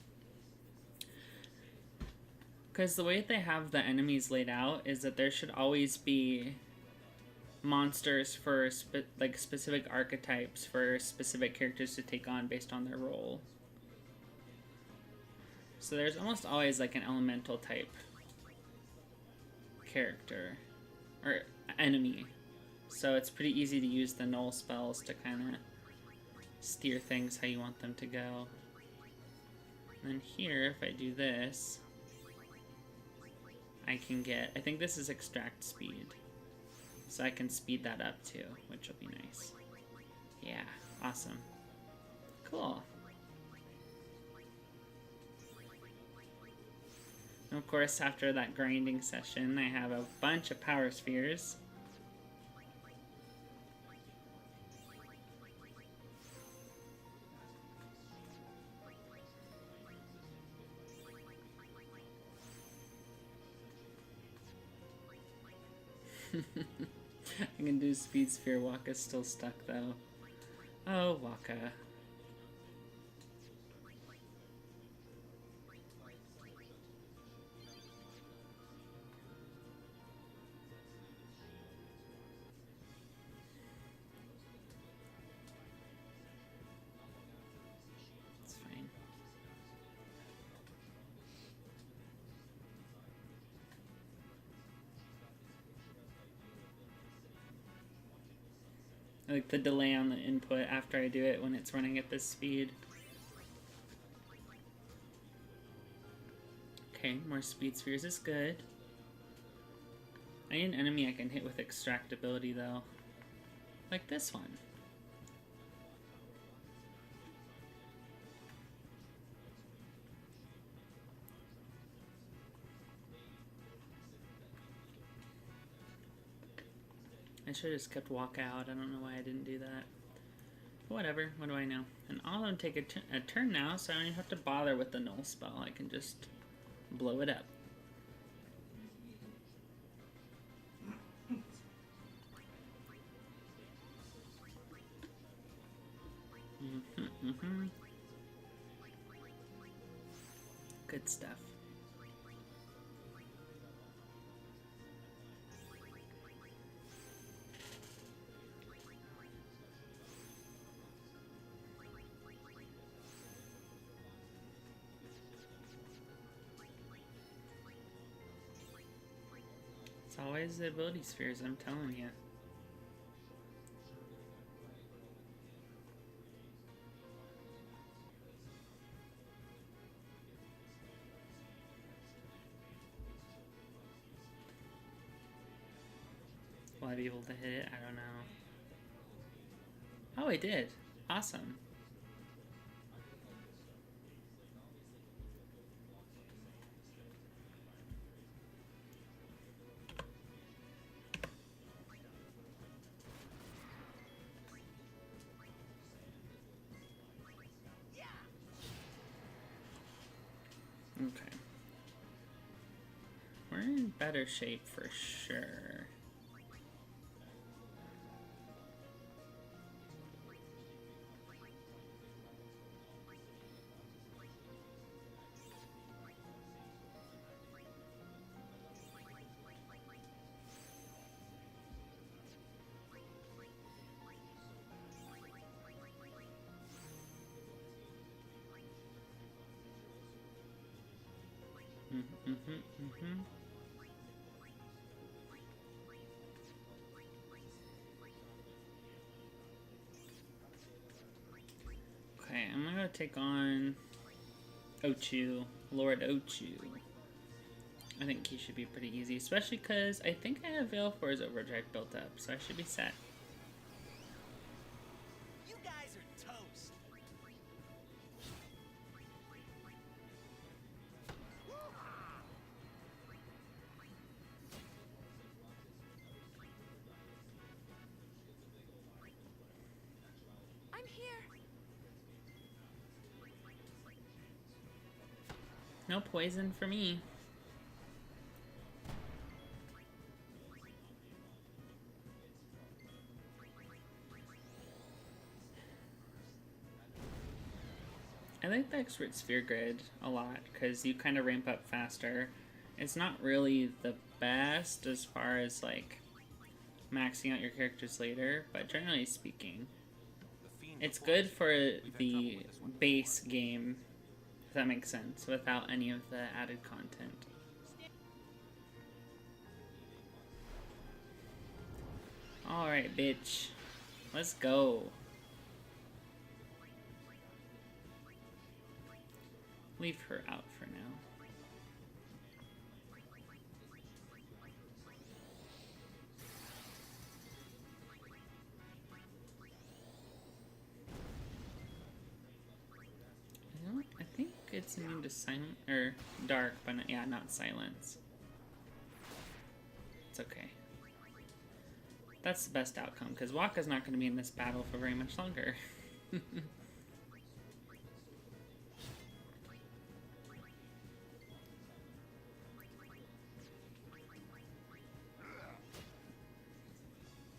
Because the way that they have the enemies laid out is that there should always be monsters for specific archetypes for specific characters to take on based on their role. So there's almost always like an elemental type character or enemy. So it's pretty easy to use the null spells to kind of steer things how you want them to go. And then here, if I do this, I can get, I think this is extract speed. So I can speed that up too, which will be nice. Yeah, awesome. Cool. And of course, after that grinding session, I have a bunch of power spheres. I can do speed sphere. Waka's still stuck though. Oh, Waka. It's fine. I like the delay on the input after I do it when it's running at this speed. Okay, more speed spheres is good. I need an enemy I can hit with extractability though. Like this one. I should have just kept Waka out. I don't know why I didn't do that. But whatever, what do I know? And all of them take a turn now, so I don't even have to bother with the null spell. I can just blow it up. Good stuff. always the ability spheres, I'm telling you. Will I be able to hit it? I don't know. Oh, I did. Awesome. Okay. We're in better shape for sure. Okay, I'm gonna take on Ochu, Lord Ochu. I think he should be pretty easy, especially because I think I have Valefor's Overdrive built up, so I should be set. You guys are toast. I'm here. No poison for me. I like the Expert Sphere Grid a lot because you kind of ramp up faster. It's not really the best as far as like maxing out your characters later, but generally speaking, it's good for the base game, if that makes sense, without any of the added content. Alright, bitch. Let's go. Leave her out for now. You know what? I think it's immune to silent or dark, but not, yeah, not silence. It's okay. That's the best outcome because Wakka's not going to be in this battle for very much longer.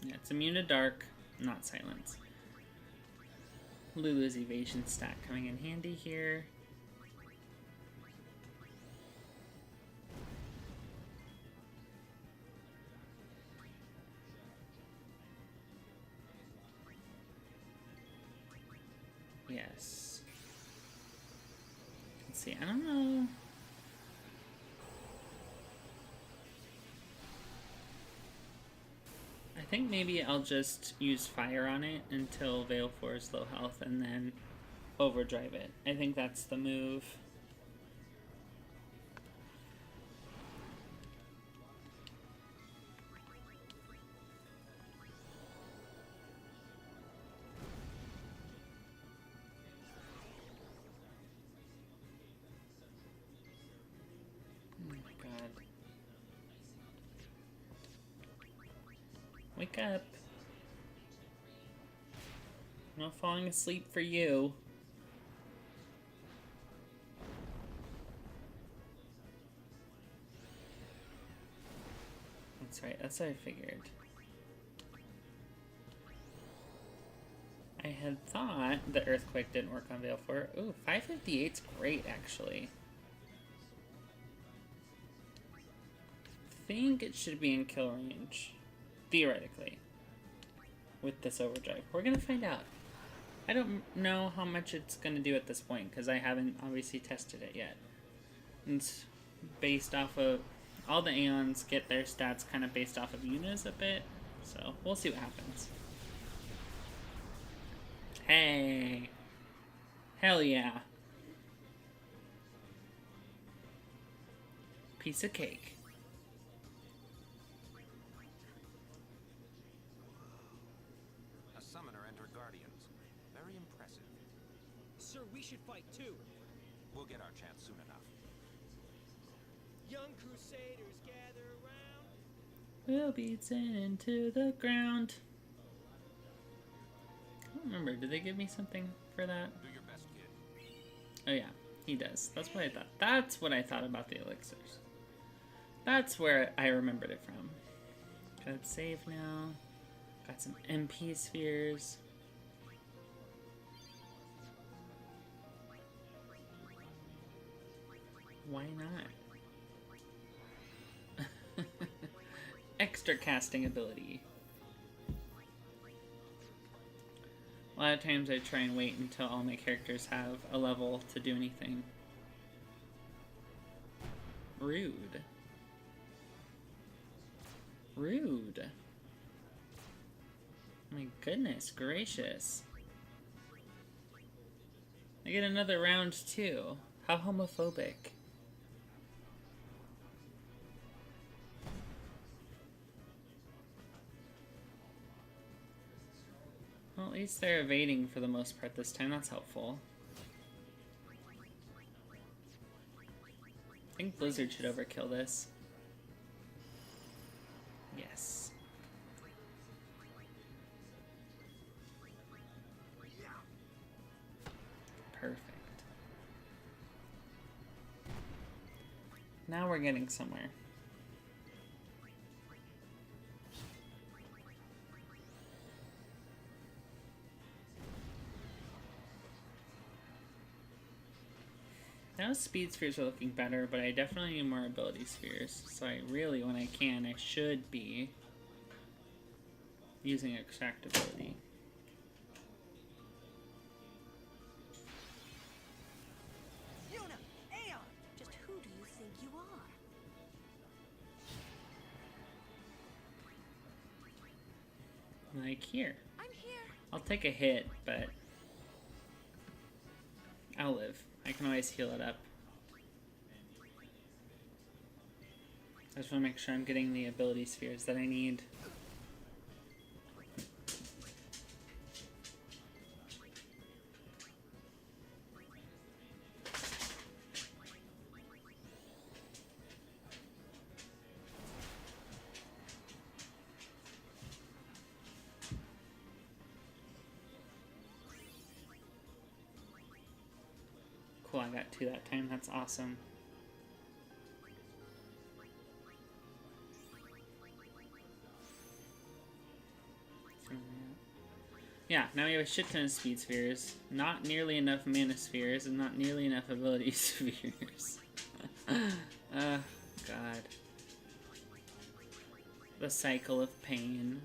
Yeah, it's immune to dark, not silence. Lulu's evasion stat coming in handy here. Yes. Let's see, I don't know. I think maybe I'll just use fire on it until Valefor is low health and then overdrive it. I think that's the move. Oh my god. Wake up. I'm not falling asleep for you. That's right, that's what I figured. I had thought the Earthquake didn't work on Valefor. Ooh, 558's great, actually. I think it should be in kill range. Theoretically. With this overdrive. We're gonna find out. I don't know how much it's gonna do at this point, because I haven't obviously tested it yet. It's based off of... all the Aeons get their stats kind of based off of Yuna's a bit, so we'll see what happens. Hey! Hell yeah. Piece of cake. A summoner entered Guardians. Very impressive. Sir, we should fight too. We'll get our chance soon enough. Young Crusaders gather around. We'll beat Sin into the ground. I don't remember. Did they give me something for that? Do your best, kid. Oh yeah, he does. That's what I thought. That's what I thought about the elixirs. That's where I remembered it from. Got save now. Got some MP spheres. Why not? Extra casting ability. A lot of times I try and wait until all my characters have a level to do anything. Rude. Rude. My goodness gracious. I get another round too. How homophobic. Well, at least they're evading for the most part this time. That's helpful. I think Blizzard should overkill this. Yes. Perfect. Now we're getting somewhere. Now speed spheres are looking better, but I definitely need more ability spheres. So I really, when I can, I should be using extract ability. Yuna! Aeon! Just who do you think you are? Like here. I'm here. I'll take a hit, but I'll live. I can always heal it up. I just want to make sure I'm getting the ability spheres that I need. Cool, I got 2 that time. That's awesome. Yeah, now we have a shit ton of speed spheres. Not nearly enough mana spheres, and not nearly enough ability spheres. God. The cycle of pain.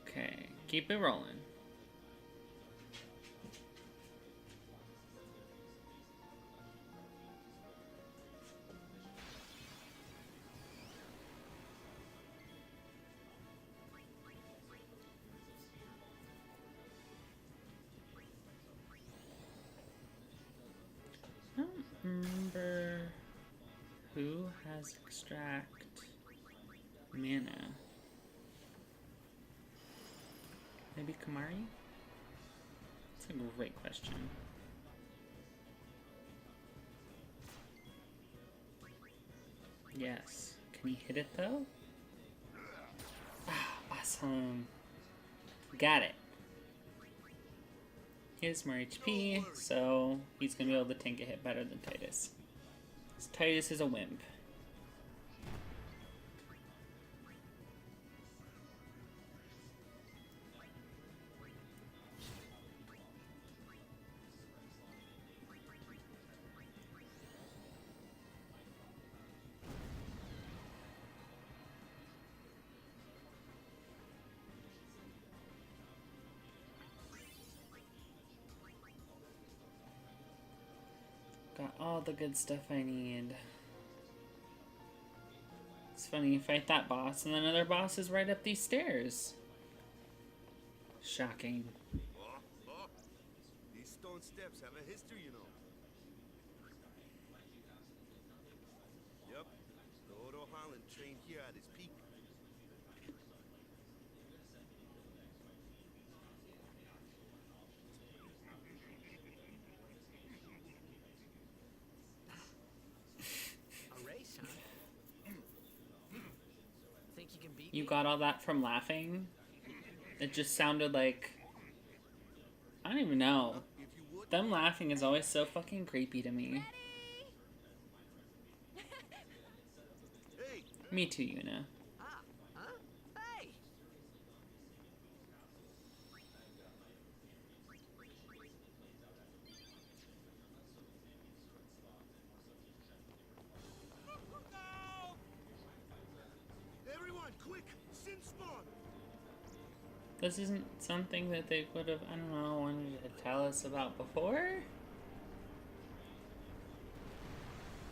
Okay, keep it rolling. I don't remember who has extract mana. Maybe Kamari? That's a great question. Yes. Can he hit it though? Ah, awesome. Got it. He has more HP, so he's gonna be able to tank a hit better than Titus. Titus is a wimp. Got all the good stuff I need. It's funny, you fight that boss, and then another boss is right up these stairs. Shocking. Oh, these stone steps have a history, you know. Yep, the Odo Holland trained here at his peak. A race, huh? Think you can beat You me? got all that from laughing? It just sounded like... I don't even know. If you would, Them laughing is always so fucking creepy to me. hey, Me too, Yuna. Ah, huh? Hey! everyone, quick! Sin spawn! This isn't something that they would have, I don't know, wanted to tell us about before?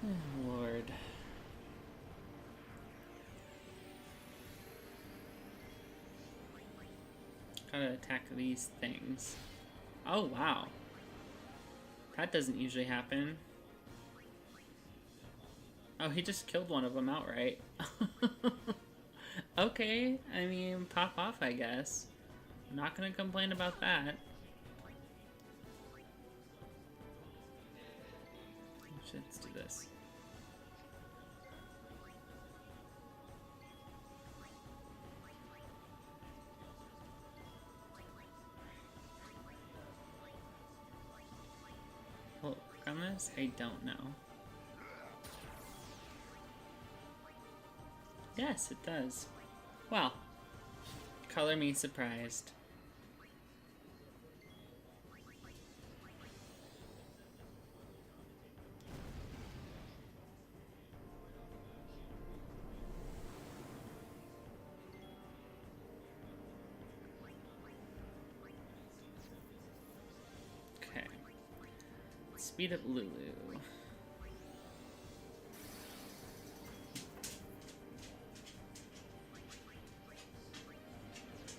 Oh, Lord. Gotta attack these things. Oh, wow. That doesn't usually happen. Oh, he just killed one of them outright. Okay, I mean, pop off, I guess. I'm not gonna complain about that. Let's do this. Well, on this, I don't know. Yes, it does. Well, color me surprised. Okay. Speed up Lulu.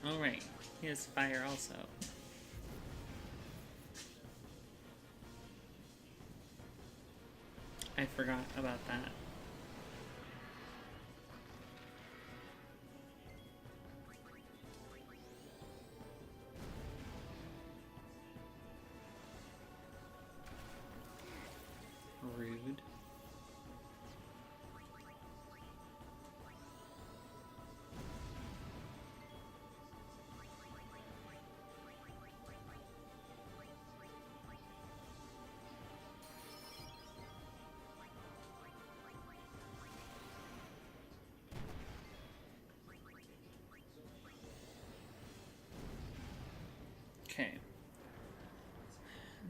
Oh right, he has fire also. I forgot about that. Rude. Okay.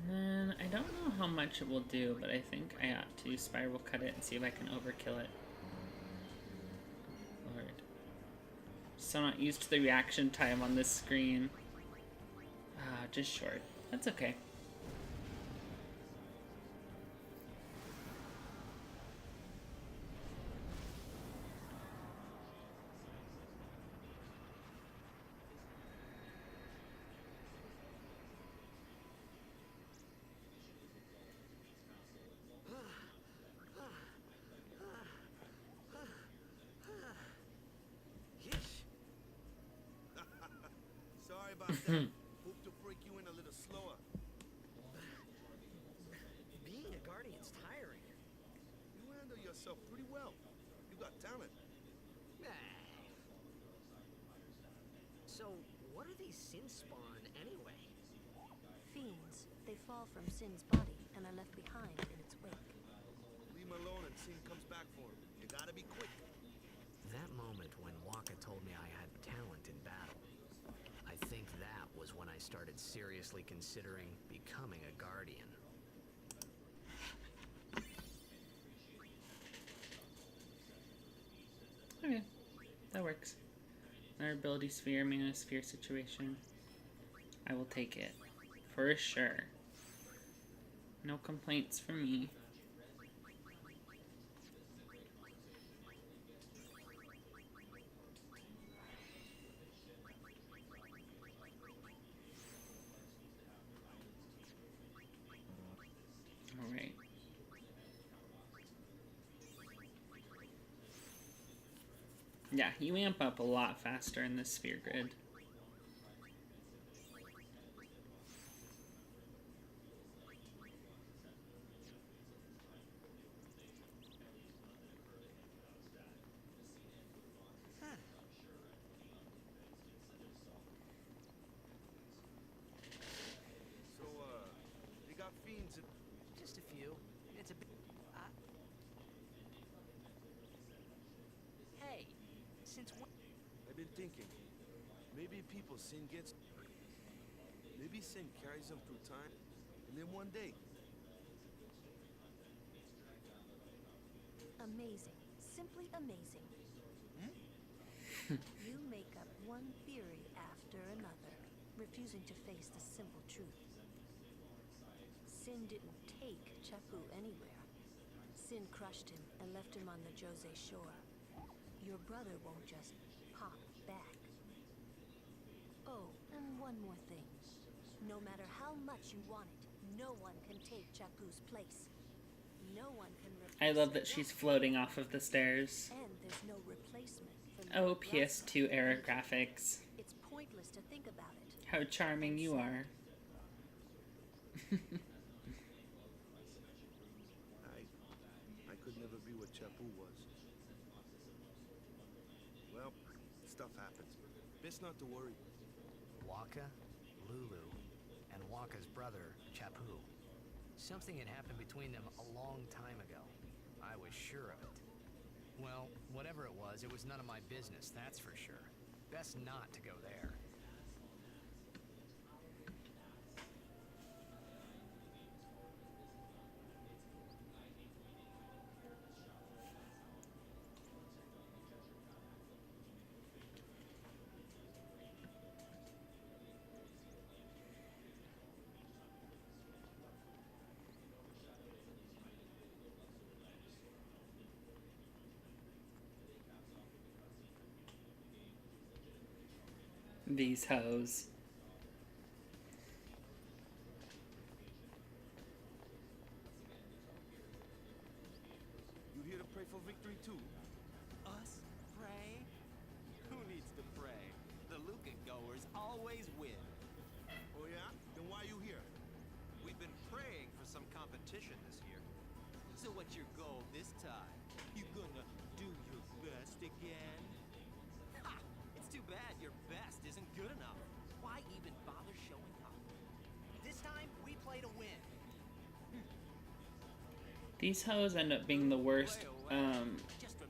And then I don't know how much it will do, but I think I ought to spiral cut it and see if I can overkill it. Lord. So not used to the reaction time on this screen. Ah, just short. That's okay. Sorry about that. Hope to break you in a little slower. Being a guardian's tiring. You handle yourself pretty well. You got talent. So, what are these sin spawn anyway? Fiends. They fall from Sin's body and are left behind in its wake. Leave him alone and Sin comes back for him. You gotta be quick. That moment when Waka told me I had talent in battle, I think that was when I started seriously considering becoming a guardian. Okay, that works. Our ability sphere, manosphere situation. I will take it. For sure. No complaints from me. Yeah, you amp up a lot faster in the sphere grid. So, they got fiends at... Just a few. It's a bit. Hey, since when? I've been thinking, maybe people sin gets... Maybe sin carries them through time, and then one day... Amazing. Simply amazing. You make up one theory after another, refusing to face the simple truth. Sin didn't take Chapu anywhere. Sin crushed him and left him on the Jose shore. Your brother won't just pop back. Oh, and one more thing. No matter how much you want it, no one can take Chapu's place. No one can replace I love that your she's death. floating off of the stairs. And there's no replacement for Oh, Lord PS2 Rosmer. era graphics. It's pointless to think about it. How charming you are. I could never be what Chapu was. Well, stuff happens. Best not to worry. Waka, Lulu, and Waka's brother, Chapu. Something had happened between them a long time ago. I was sure of it. Well, whatever it was none of my business, that's for sure. Best not to go there. These hoes. You here to pray for victory too? Us? Pray? Who needs to pray? The Luca goers always win. Oh yeah? Then why you here? We've been praying for some competition this year. So what's your goal this time? You gonna do your best again? Ha! It's too bad your best isn't good enough. Why even bother showing up? This time, we play to win. These hoes end up being the worst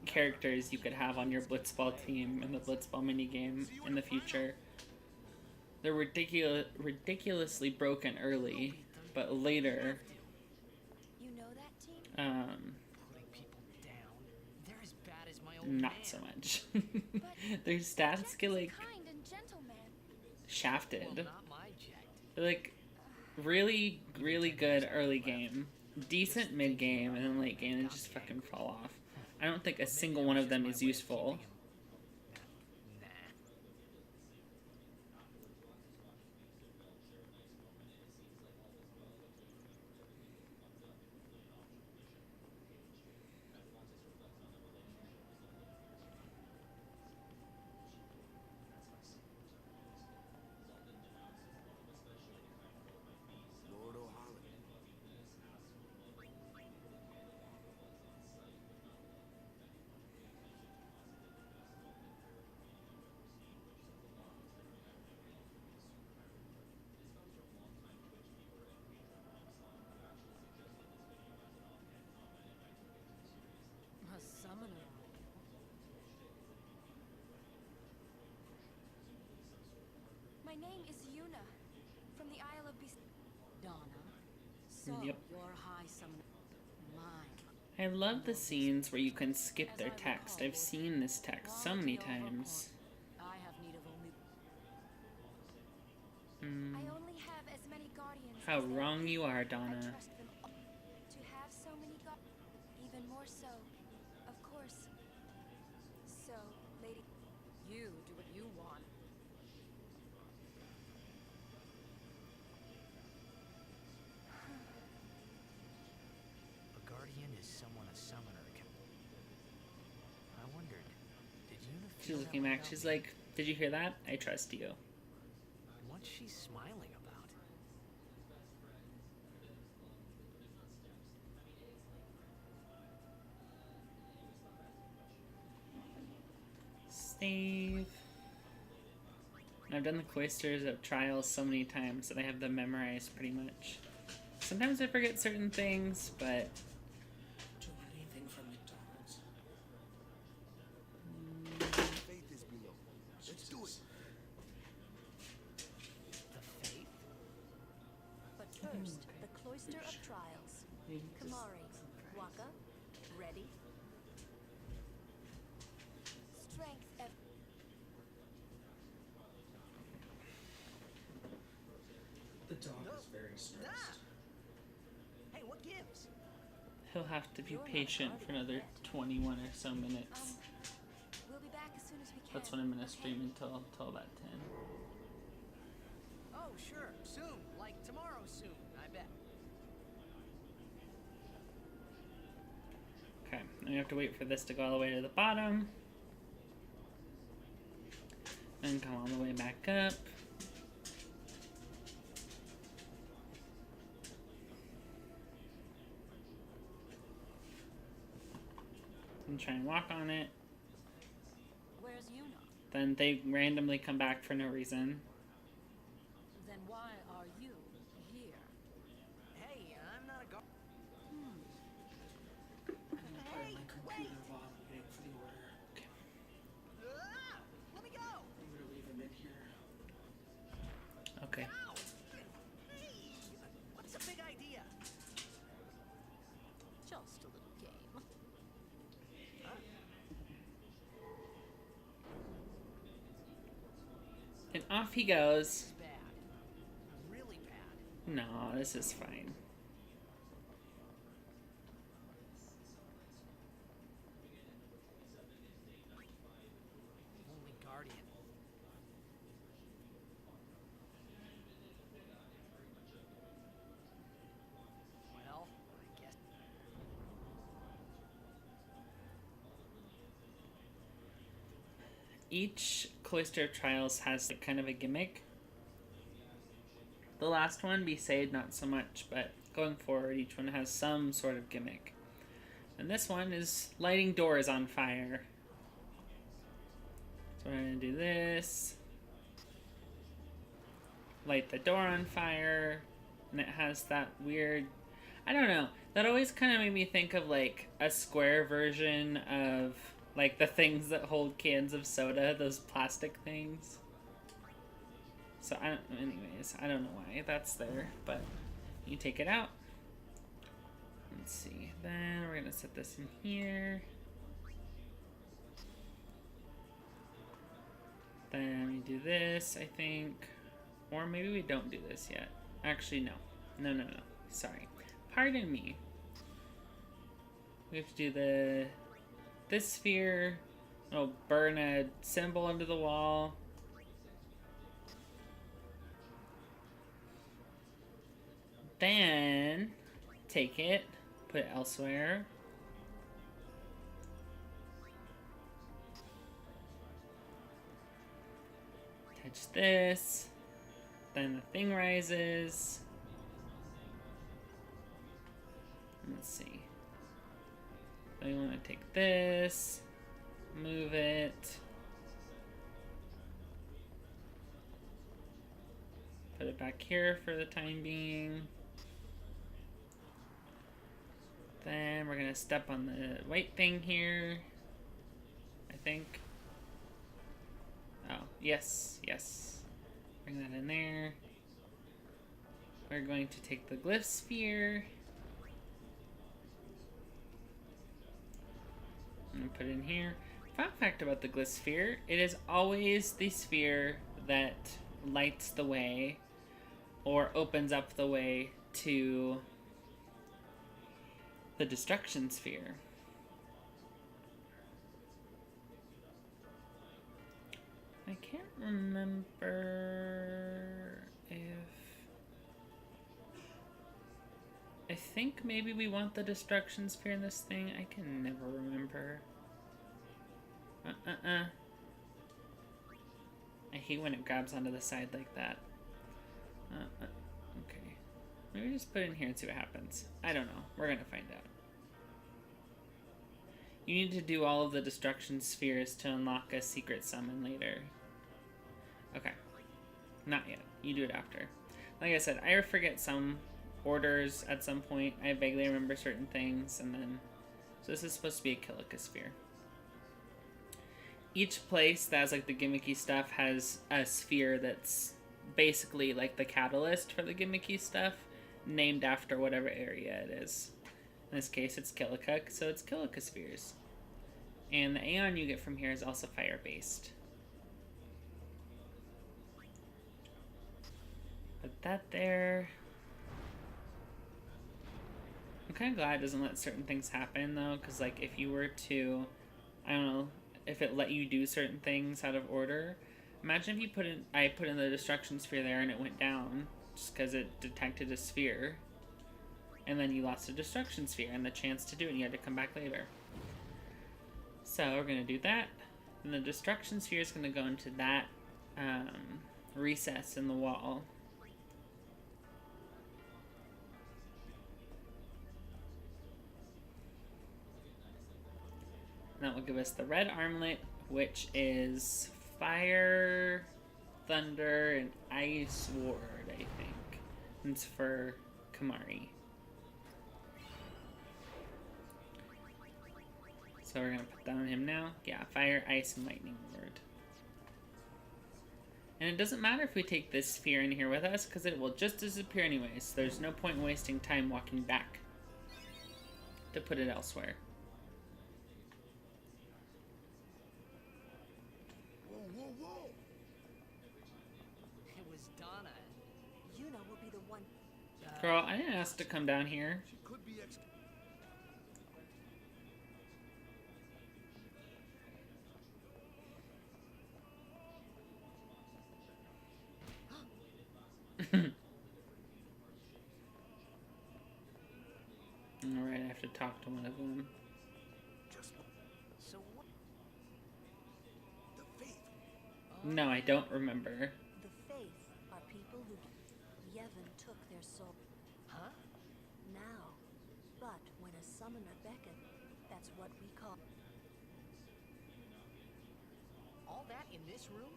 characters you could have on your Blitzball team in the Blitzball minigame in the future. They're ridiculously broken early, but later, You know that team? Putting people down. They're as bad as my old not man. so much. Their stats get like Kind and gentle man. shafted. Well, not my Jack. They're like really, really good early game, decent mid game, and then late game and just fucking fall off. I don't think a single one of them is useful. Nah. Lord O'Holland. A summoner. My name is Yuna, from the Isle of Beast. Donna. So, Yep. your high summoner. Mine. I love the scenes where you can skip their text. I've seen this text so many times. I have need of only. I only have as many guardians. How as there wrong you are, I Donna. trust them all. To have so many even more so, of course. So, lady. You do what you want. A guardian is someone a summoner can... I wondered, did Yuna She's looking back. She's like, "Did you hear that? I trust you." What's she smiling about? Save. I've done the Cloisters of Trials so many times that I have them memorized pretty much. Sometimes I forget certain things, but... Do you want anything from McDonald's? Faith is below. Let's do it. The faith? But first, the Cloister of Trials. Kamari, Waka, ready? Strength ev- The dog is very stressed. Hey, what gives? He'll have to be patient for another 21 or so minutes. We'll be back as soon as we can. That's when I'm gonna okay? stream until about 10. Oh, sure. Soon. Like tomorrow soon, I bet. Okay, now you have to wait for this to go all the way to the bottom. And come all the way back up. And try and walk on it. Where's Yuna? Then they randomly come back for no reason. Then why are you here? Hey, I'm not a guard. I'm gonna play on my computer while I'm waiting for the order. Ah! Let me go! I'm gonna leave him in here. Okay. Ow! Hey! What's the big idea? Just a little game. And off he goes. Bad. Really bad. No, this is fine. Only guardian. Well, I guess. Each Cloister of Trials has like, kind of a gimmick. The last one, Besaid, not so much, but going forward, each one has some sort of gimmick. And this one is lighting doors on fire. So we're gonna do this. Light the door on fire. And it has that weird... I don't know. That always kind of made me think of like a square version of like the things that hold cans of soda, those plastic things. So anyways, I don't know why that's there, but you take it out. Let's see. Then we're gonna set this in here. Then we do this, I think. Or maybe we don't do this yet. Actually, no. No. Sorry. Pardon me. We have to do this sphere. It'll burn a symbol into the wall. Then take it, put it elsewhere. Touch this. Then the thing rises. Let's see. So you want to take this, move it, put it back here for the time being. Then we're gonna step on the white thing here, I think. Oh, yes. Bring that in there. We're going to take the glyph sphere and put it in here. Fun fact about the glyph sphere, it is always the sphere that lights the way or opens up the way to the destruction sphere. I can't remember if... I think maybe we want the destruction sphere in this thing. I can never remember. I hate when it grabs onto the side like that. Okay. Maybe just put it in here and see what happens. I don't know. We're gonna find out. You need to do all of the destruction spheres to unlock a secret summon later. Okay. Not yet. You do it after. Like I said, I forget some orders at some point. I vaguely remember certain things, and then... So this is supposed to be a Kilika sphere. Each place that has like the gimmicky stuff has a sphere that's basically like the catalyst for the gimmicky stuff, named after whatever area it is. In this case, it's Kilika, so it's Kilika spheres. And the Aeon you get from here is also fire-based. Put that there. I'm kind of glad it doesn't let certain things happen, though, because, like, if you were to, I don't know, if it let you do certain things out of order, imagine if you I put in the destruction sphere there and it went down, just because it detected a sphere, and then you lost a destruction sphere and the chance to do it, and you had to come back later. So we're going to do that, and the destruction sphere is going to go into that recess in the wall. That will give us the red armlet, which is fire, thunder, and ice ward, I think. And it's for Kimahri. So we're going to put that on him now. Yeah, fire, ice, and lightning ward. And it doesn't matter if we take this sphere in here with us, because it will just disappear anyways. So there's no point in wasting time walking back to put it elsewhere. It was Donna. Yuna will be the one. Girl, I didn't ask to come down here. She could be Alright, I have to talk to one of them. So what? The faith. No, I don't remember. The Faith are people who Yevon took their soul. Huh? Now, but when a summoner beckons, that's what we call. All that in this room?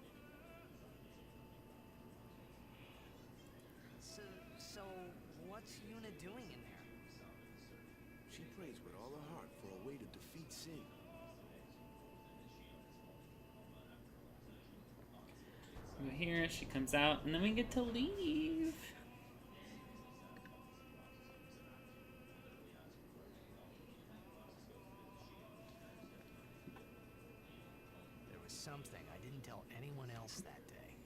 So what's Yuna doing in there? She prays with all her heart for a way to defeat sin. Go here, she comes out, and then we get to leave. There was something I didn't tell anyone else that day.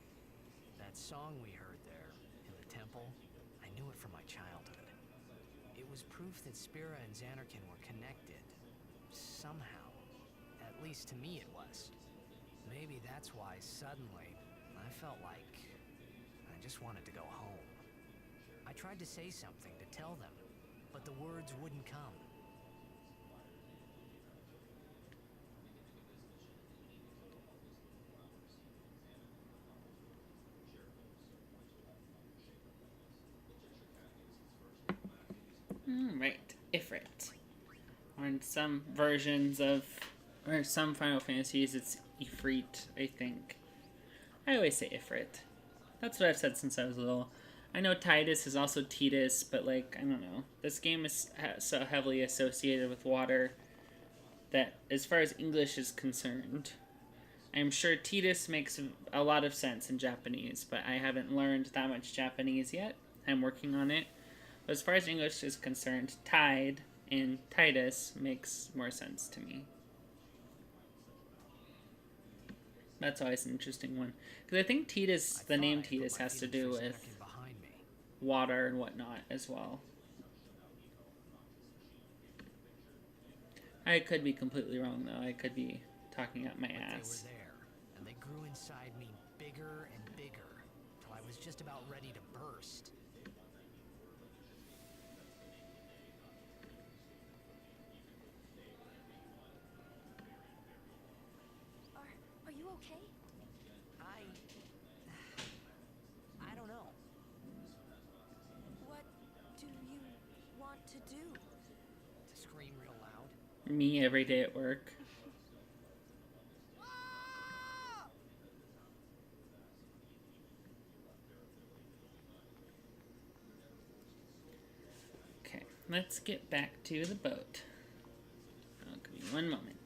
That song we heard there, in the temple, I knew it from my childhood. It was proof that Spira and Zanarkand were connected. Somehow. At least to me it was. Maybe that's why suddenly I felt like I just wanted to go home. I tried to say something to tell them, but the words wouldn't come. Right, Ifrit. Or in some versions of, or some Final Fantasies, it's Ifrit, I think. I always say Ifrit. That's what I've said since I was little. I know Tidus is also Tidus, but like, I don't know. This game is so heavily associated with water that, as far as English is concerned, I'm sure Tidus makes a lot of sense in Japanese, but I haven't learned that much Japanese yet. I'm working on it. But as far as English is concerned, Tide and Tidus makes more sense to me. That's always an interesting one. Because I think Tidus, the name Tidus, has to do with water and whatnot as well. I could be completely wrong, though. I could be talking out my ass. They were there, and they grew inside me bigger and bigger, till I was just about ready to burst. Are you okay? what to do. To scream real loud? Me every day at work. Okay, let's get back to the boat. Oh, give me one moment.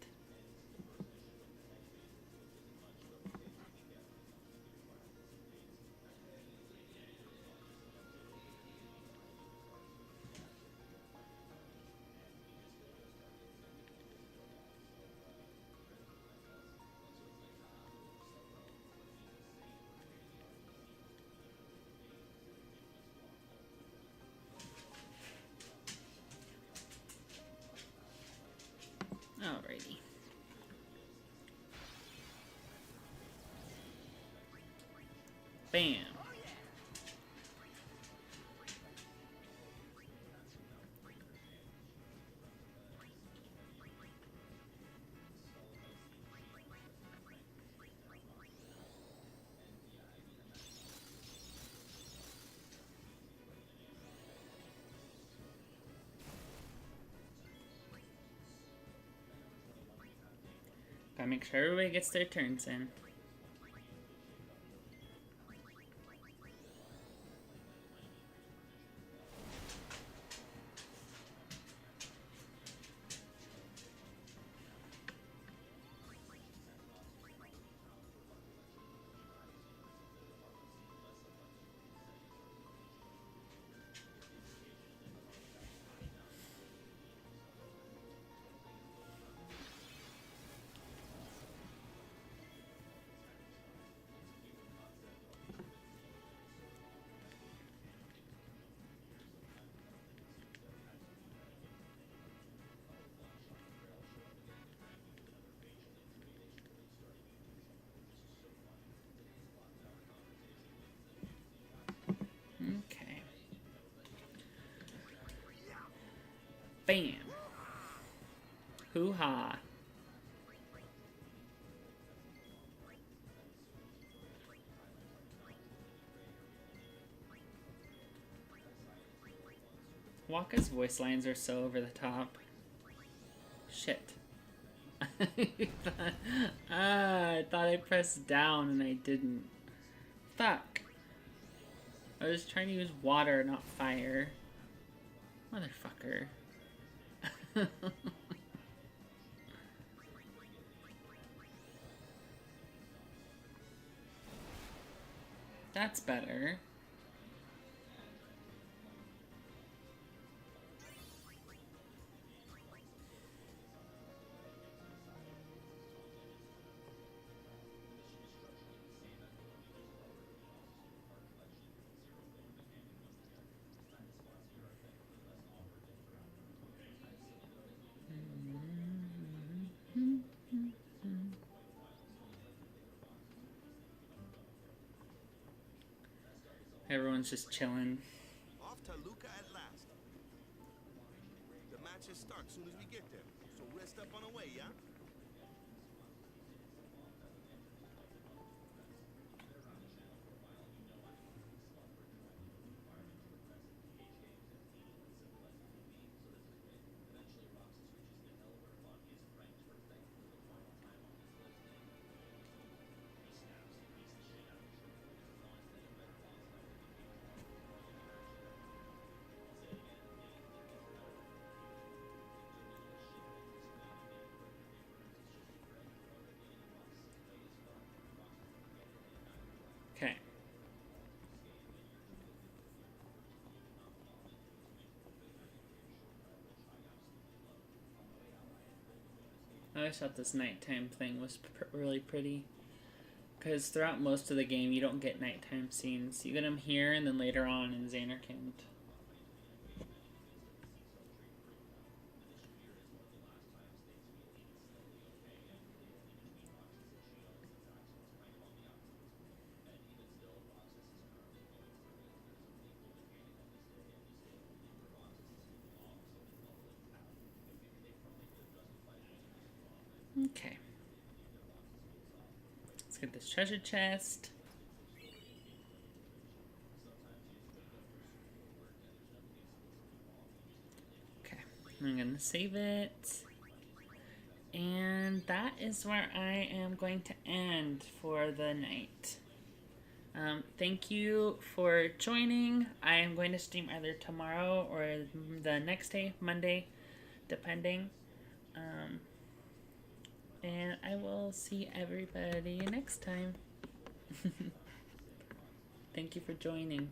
Alrighty. Bam. Gotta make sure everybody gets their turns in. Okay. Bam. Hoo-ha. Wakka's voice lines are so over the top. Shit. I thought I pressed down and I didn't. Fuck. I was trying to use water, not fire. Motherfucker. That's better. Everyone's just chilling. Off to Luca at last. The matches start soon as we get there, so rest up on the way, yeah? Okay. I always thought this nighttime thing was really pretty. Because throughout most of the game, you don't get nighttime scenes. You get them here and then later on in Zanarkand. Okay. Let's get this treasure chest. I'm gonna save it. And that is where I am going to end for the night. Thank you for joining. I am going to stream either tomorrow or the next day, Monday, depending. And I will see everybody next time. Thank you for joining.